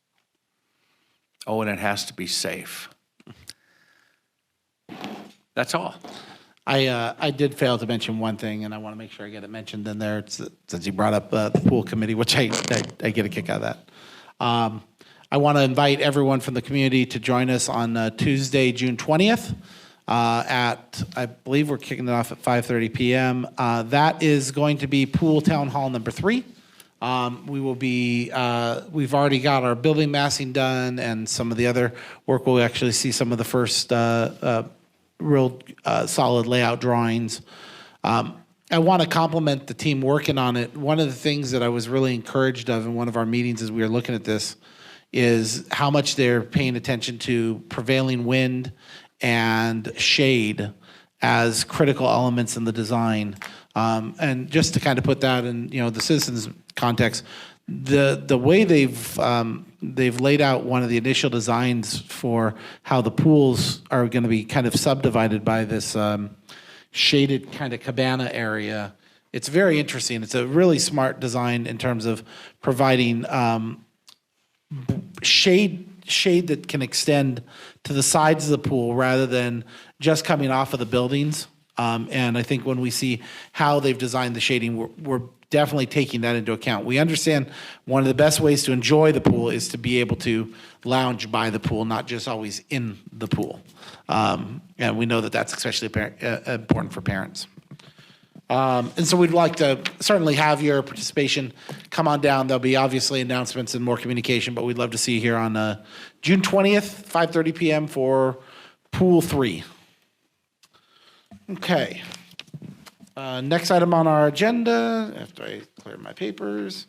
Oh, and it has to be safe. That's all. I did fail to mention one thing, and I want to make sure I get it mentioned in there. Since you brought up the pool committee, which I get a kick out of that. I want to invite everyone from the community to join us on Tuesday, June 20th at, I believe we're kicking it off at 5:30 p.m. That is going to be Pool Town Hall number 3. We will be, we've already got our building massing done and some of the other work. We'll actually see some of the first real solid layout drawings. I want to compliment the team working on it. One of the things that I was really encouraged of in one of our meetings as we were looking at this is how much they're paying attention to prevailing wind and shade as critical elements in the design. And just to kind of put that in, the citizens' context, the way they've laid out one of the initial designs for how the pools are going to be kind of subdivided by this shaded kind of cabana area It's very interesting. It's a really smart design in terms of providing shade that can extend to the sides of the pool rather than just coming off of the buildings. And I think when we see how they've designed the shading, we're definitely taking that into account. We understand one of the best ways to enjoy the pool is to be able to lounge by the pool, not just always in the pool. And we know that that's especially important for parents. And so we'd like to certainly have your participation. Come on down. There'll be obviously announcements and more communication, but we'd love to see you here on June 20th, 5:30 p.m. for Pool 3. Okay. Next item on our agenda, after I clear my papers,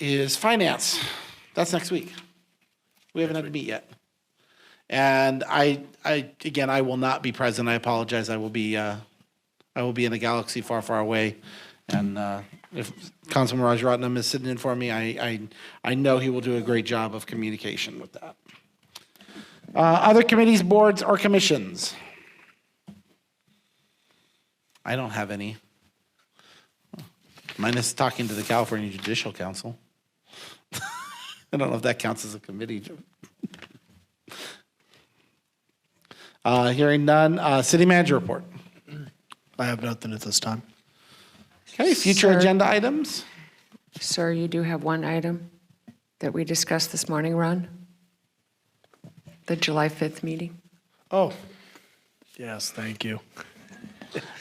is finance. That's next week. We haven't had to meet yet. And I will not be present. I apologize. I will be in a galaxy far, far away. And if Councilman Rajaratnam is sitting in for me, I know he will do a great job of communication with that. Other committees, boards, or commissions? I don't have any. Minus talking to the California Judicial Council. I don't know if that counts as a committee. Hearing none. City manager report. I have nothing at this time. Okay, future Sir. agenda items. Sir, you do have one item that we discussed this morning, Ron? The July 5th meeting? Oh, yes, thank you.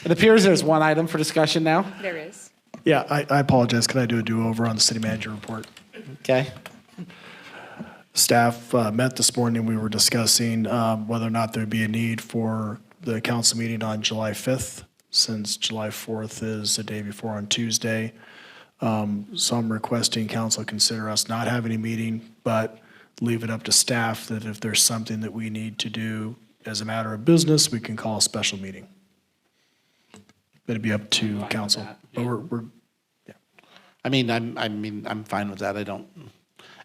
It appears there's one item for discussion now. There is. Yeah, I apologize. Can I do a do-over on the city manager report? Okay. Staff met this morning. We were discussing whether or not there'd be a need for the council meeting on July 5th, since July 4th is the day before on Tuesday. So I'm requesting council consider us not having a meeting, but leave it up to staff that if there's something that we need to do as a matter of business, we can call a special meeting. It'd be up to council. But we're I mean, I'm fine with that. I don't.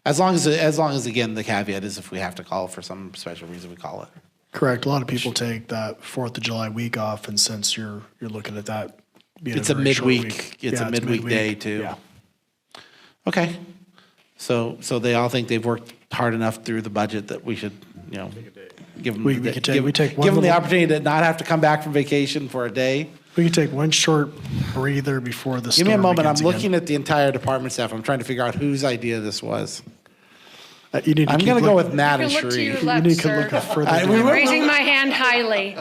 As long as again the caveat is if we have to call for some special reason, we call it. correct. A lot of people take that 4th of July week off, and since you're looking at that being It's a very short midweek. week. It's Yeah, a midweek day too. Yeah. Okay. So they all think they've worked hard enough through the budget that we should, give them. We could take- we take one give them the little- opportunity to not have to come back from vacation for a day. We can take one short breather before the storm Give me a moment. I'm begins again. looking at the entire department staff. I'm trying to figure out whose idea this was. You need to I'm keep going to go look- with Matt and You can look to Sheree. your You left, need to sir. look further I- down. we I'm were- raising my hand highly.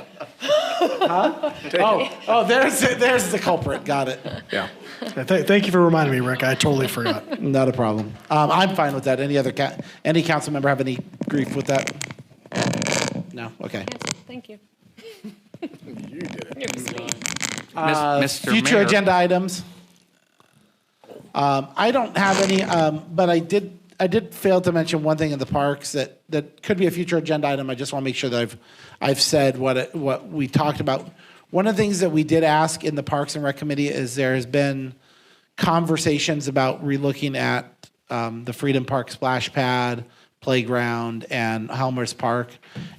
There's the culprit. Got it. Yeah. Thank you for reminding me, Rick. I totally forgot. Not a problem. I'm fine with that. Any council member have any grief with that? No? Okay. Thank you. Mr. Future Mayor. agenda items. I don't have any, but I did fail to mention one thing in the parks that could be a future agenda item. I just want to make sure that I've said what we talked about. One of the things that we did ask in the Parks and Rec Committee is there has been conversations about relooking at the Freedom Park splash pad, playground, and Helmers Park.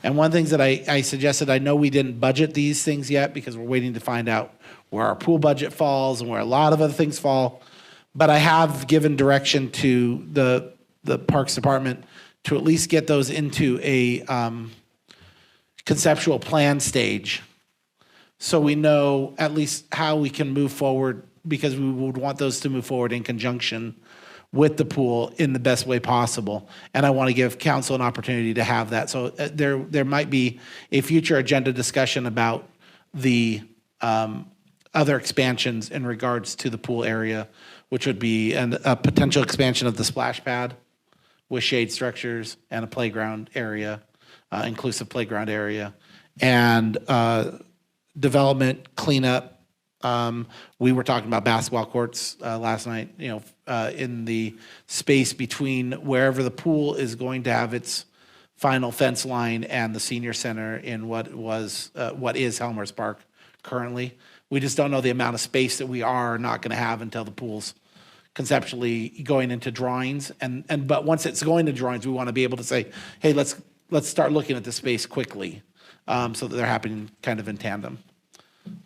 And one of the things that I suggested, I know we didn't budget these things yet because we're waiting to find out where our pool budget falls and where a lot of other things fall. But I have given direction to the Parks Department to at least get those into a conceptual plan stage, so we know at least how we can move forward, because we would want those to move forward in conjunction with the pool in the best way possible. And I want to give council an opportunity to have that. So there might be a future agenda discussion about the other expansions in regards to the pool area, which would be a potential expansion of the splash pad with shade structures and a playground area, inclusive playground area, and development cleanup. We were talking about basketball courts last night, in the space between wherever the pool is going to have its final fence line and the senior center in what is Helmers Park currently. We just don't know the amount of space that we are not going to have until the pool's conceptually going into drawings. But once it's going to drawings, we want to be able to say, hey, let's start looking at the space quickly, so that they're happening kind of in tandem.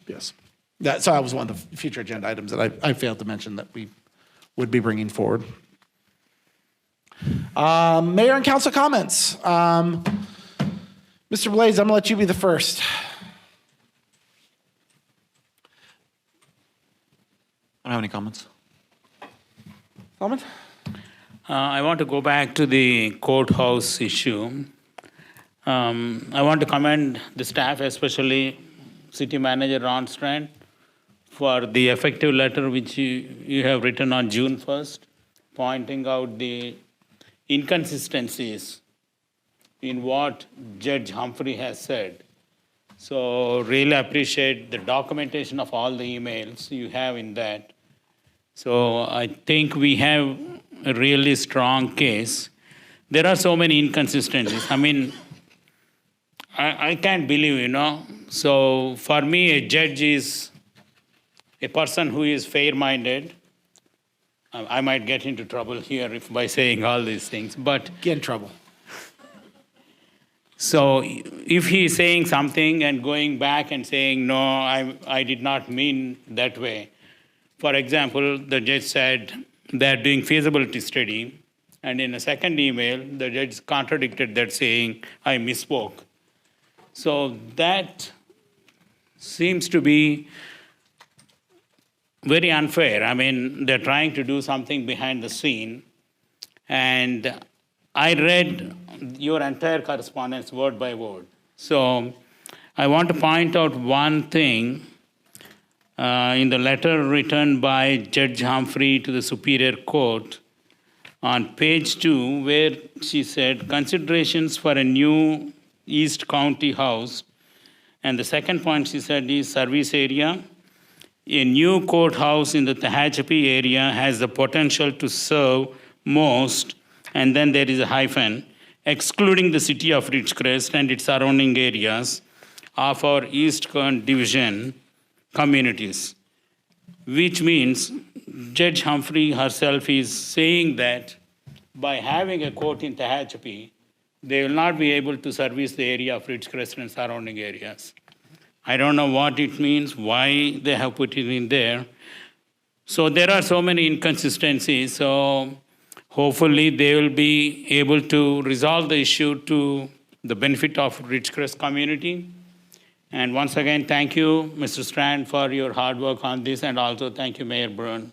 Yes. That was one of the future agenda items that I failed to mention that we would be bringing forward. Mayor and council comments. Mr. Blaze, I'm gonna let you be the first. I don't have any comments. Comment? I want to go back to the courthouse issue. I want to commend the staff, especially City Manager Ron Strand, for the effective letter which you have written on June 1st, pointing out the inconsistencies in what Judge Humphrey has said. So really appreciate the documentation of all the emails you have in that. So I think we have a really strong case. There are so many inconsistencies. I mean, I can't believe, So for me, a judge is a person who is fair-minded. I might get into trouble here by saying all these things, but... Get in trouble. So if he is saying something and going back and saying, no, I did not mean that way. For example, the judge said they're doing feasibility study, and in a second email, the judge contradicted that, saying, I misspoke. So that seems to be very unfair. I mean, they're trying to do something behind the scene. And I read your entire correspondence word by word. So I want to point out one thing in the letter written by Judge Humphrey to the Superior Court on page 2, where she said, considerations for a new East County house. And the second point she said is service area. A new courthouse in the Tehachapi area has the potential to serve most, and then there is a hyphen, excluding the city of Ridgecrest and its surrounding areas of our East Kern Division communities, which means Judge Humphrey herself is saying that by having a court in Tehachapi, they will not be able to service the area of Ridgecrest and surrounding areas. I don't know what it means, why they have put it in there. So there are so many inconsistencies. So hopefully they will be able to resolve the issue to the benefit of Ridgecrest community. And once again, thank you, Mr. Strand, for your hard work on this, and also thank you, Mayor Byrne,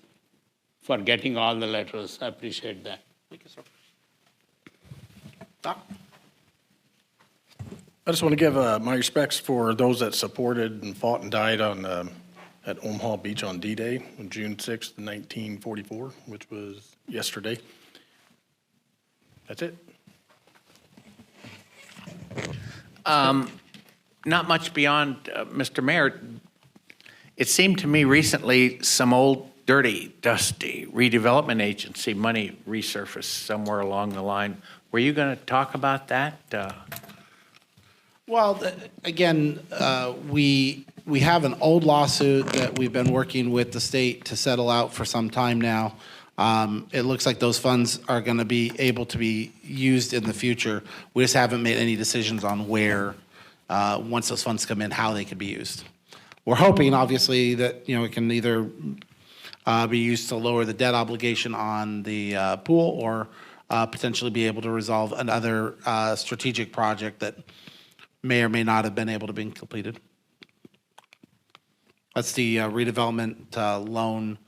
for getting all the letters. I appreciate that. Thank you, sir. Doc? I just want to give my respects for those that supported and fought and died on at Omaha Beach on D-Day on June 6th, 1944, which was yesterday. That's it. Not much beyond, Mr. Mayor. It seemed to me recently some old, dirty, dusty redevelopment agency money resurfaced somewhere along the line. Were you going to talk about that? Well, again, we have an old lawsuit that we've been working with the state to settle out for some time now. It looks like those funds are going to be able to be used in the future. We just haven't made any decisions on where, once those funds come in, how they could be used. We're hoping, obviously, that it can either be used to lower the debt obligation on the pool, or potentially be able to resolve another strategic project that may or may not have been able to be completed. That's the redevelopment loan.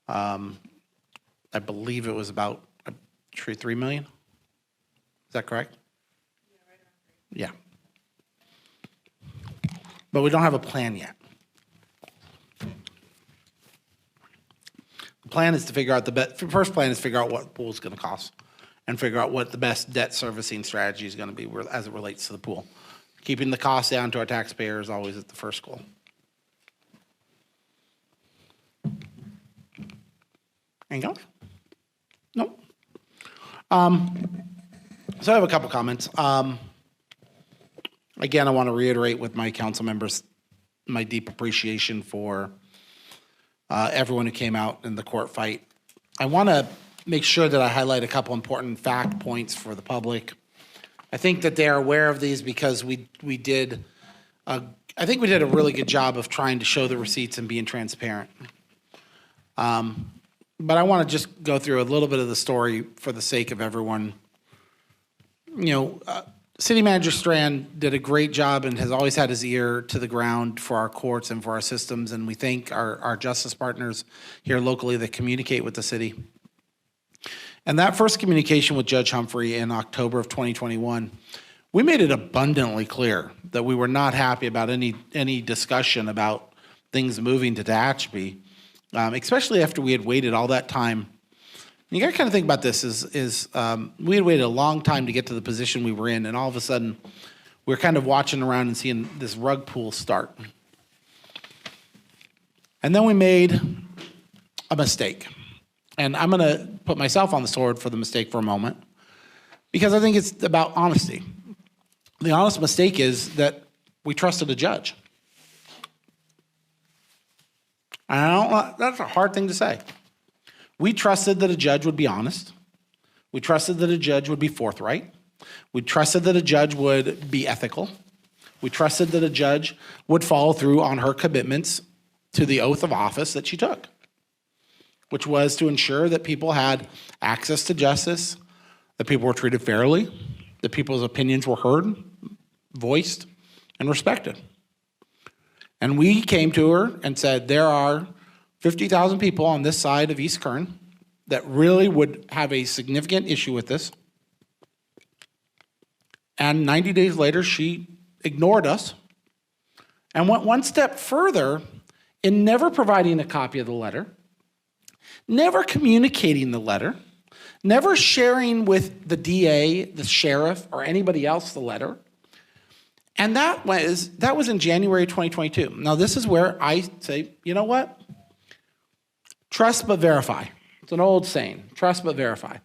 I believe it was about $3 million. Is that correct? Yeah. But we don't have a plan yet. The plan is to figure out first plan is to figure out what the pool is going to cost, and figure out what the best debt servicing strategy is going to be as it relates to the pool. Keeping the cost down to our taxpayers is always at the first goal. Anything else? Nope. So I have a couple comments. Again, I want to reiterate with my council members my deep appreciation for everyone who came out in the court fight. I want to make sure that I highlight a couple important fact points for the public. I think that they are aware of these because we did I think we did a really good job of trying to show the receipts and being transparent. But I want to just go through a little bit of the story for the sake of everyone. City Manager Strand did a great job and has always had his ear to the ground for our courts and for our systems, and we thank our justice partners here locally that communicate with the city. And that first communication with Judge Humphrey in October of 2021, we made it abundantly clear that we were not happy about any discussion about things moving to Tehachapi, especially after we had waited all that time. You got to kind of think about this we had waited a long time to get to the position we were in, and all of a sudden we're kind of watching around and seeing this rug pull start. And then we made a mistake. And I'm going to put myself on the sword for the mistake for a moment, because I think it's about honesty. The honest mistake is that we trusted a judge. And that's a hard thing to say. We trusted that a judge would be honest. We trusted that a judge would be forthright. We trusted that a judge would be ethical. We trusted that a judge would follow through on her commitments to the oath of office that she took, which was to ensure that people had access to justice, that people were treated fairly, that people's opinions were heard, voiced, and respected. And we came to her and said, there are 50,000 people on this side of East Kern that really would have a significant issue with this. And 90 days later, she ignored us and went one step further in never providing a copy of the letter, never communicating the letter, never sharing with the DA, the sheriff, or anybody else the letter. And that was in January 2022. Now, this is where I say, you know what? Trust but verify. It's an old saying, trust but verify.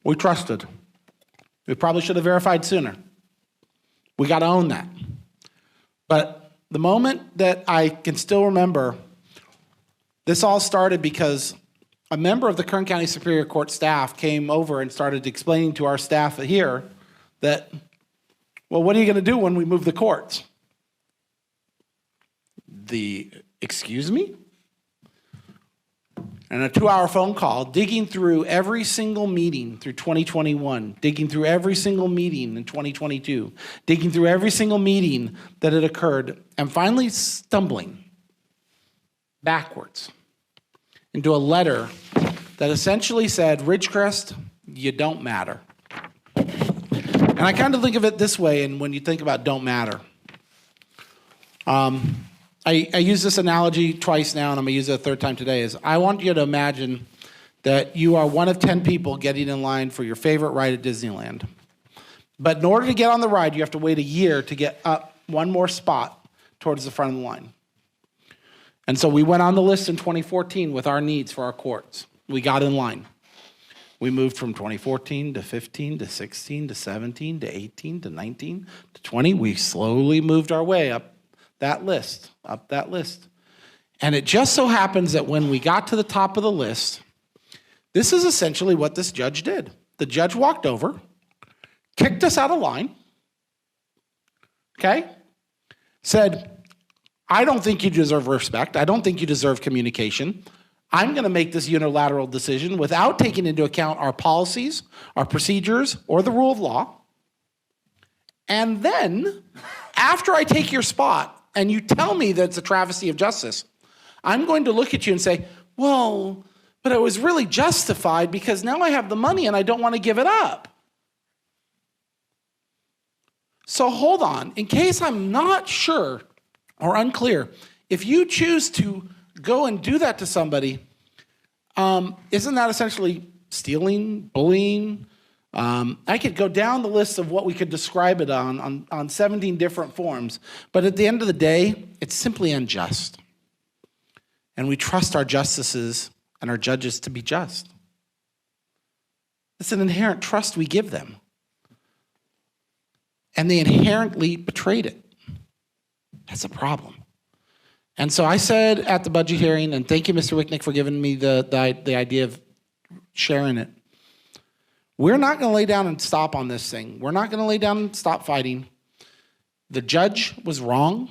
We trusted. We probably should have verified sooner. We got to own that. But the moment that I can still remember, this all started because a member of the Kern County Superior Court staff came over and started explaining to our staff here that, well, what are you going to do when we move the courts? Excuse me? And a 2-hour phone call, digging through every single meeting through 2021, digging through every single meeting in 2022, digging through every single meeting that had occurred, and finally stumbling backwards into a letter that essentially said, Ridgecrest, you don't matter. And I kind of think of it this way, and when you think about don't matter, I use this analogy twice now, and I'm going to use it a third time today, is I want you to imagine that you are one of 10 people getting in line for your favorite ride at Disneyland. But in order to get on the ride, you have to wait a year to get up one more spot towards the front of the line. And so we went on the list in 2014 with our needs for our courts. We got in line. We moved from 2014 to 15 to 16 to 17 to 18 to 19 to 20. We slowly moved our way up that list. And it just so happens that when we got to the top of the list, this is essentially what this judge did. The judge walked over, kicked us out of line, okay? Said, I don't think you deserve respect. I don't think you deserve communication. I'm going to make this unilateral decision without taking into account our policies, our procedures, or the rule of law. And then, after I take your spot and you tell me that it's a travesty of justice, I'm going to look at you and say, well, but it was really justified because now I have the money and I don't want to give it up. So hold on, in case I'm not sure or unclear, if you choose to go and do that to somebody, isn't that essentially stealing, bullying? I could go down the list of what we could describe it on 17 different forms, but at the end of the day, it's simply unjust. And we trust our justices and our judges to be just. It's an inherent trust we give them. And they inherently betrayed it. That's a problem. And so I said at the budget hearing, and thank you, Mr. Wicknick, for giving me the idea of sharing it. We're not going to lay down and stop on this thing. We're not going to lay down and stop fighting. The judge was wrong.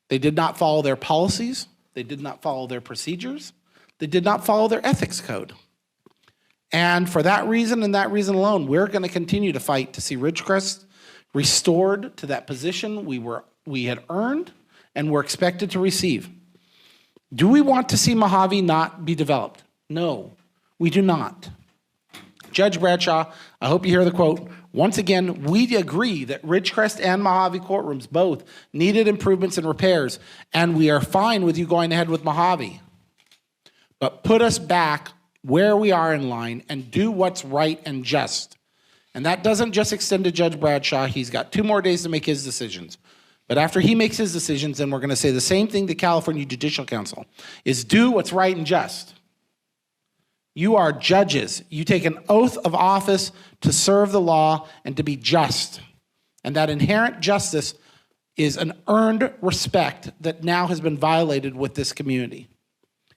They did not follow their policies. They did not follow their procedures. They did not follow their ethics code. And for that reason and that reason alone, we're going to continue to fight to see Ridgecrest restored to that position we had earned and were expected to receive. Do we want to see Mojave not be developed? No, we do not. Judge Bradshaw, I hope you hear the quote. Once again, we agree that Ridgecrest and Mojave courtrooms both needed improvements and repairs, and we are fine with you going ahead with Mojave. But put us back where we are in line and do what's right and just. And that doesn't just extend to Judge Bradshaw. He's got 2 more days to make his decisions. But after he makes his decisions, then we're going to say the same thing to California Judicial Council, is do what's right and just. You are judges. You take an oath of office to serve the law and to be just. And that inherent justice is an earned respect that now has been violated with this community.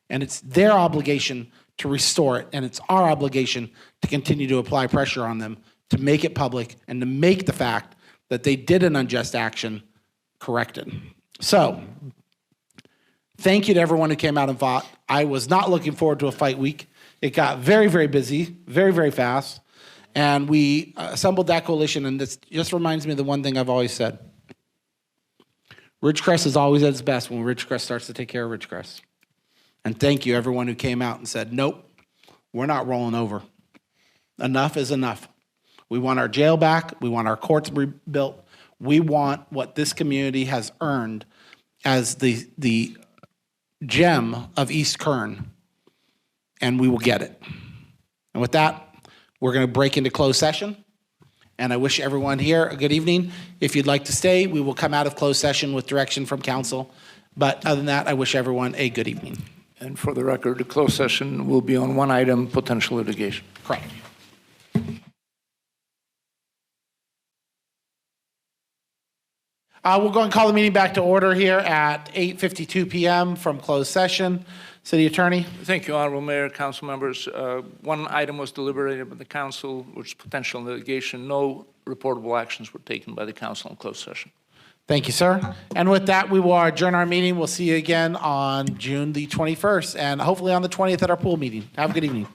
And it's their obligation to restore it, and it's our obligation to continue to apply pressure on them to make it public and to make the fact that they did an unjust action corrected. So, thank you to everyone who came out and fought. I was not looking forward to a fight week. It got very, very busy, very, very fast, and we assembled that coalition, and this just reminds me of the one thing I've always said. Ridgecrest is always at its best when Ridgecrest starts to take care of Ridgecrest. And thank you, everyone who came out and said, nope, we're not rolling over. Enough is enough. We want our jail back. We want our courts rebuilt. We want what this community has earned as the gem of East Kern, and we will get it. And with that, we're going to break into closed session. And I wish everyone here a good evening. If you'd like to stay, we will come out of closed session with direction from council. But other than that, I wish everyone a good evening. And for the record, the closed session will be on one item, potential litigation. Correct. We'll go and call the meeting back to order here at 8:52 p.m. from closed session. City Attorney. Thank you, Honorable Mayor, council members. One item was deliberated by the council, which is potential litigation. No reportable actions were taken by the council in closed session. Thank you, sir. And with that, we will adjourn our meeting. We'll see you again on June the 21st and hopefully on the 20th at our pool meeting. Have a good evening.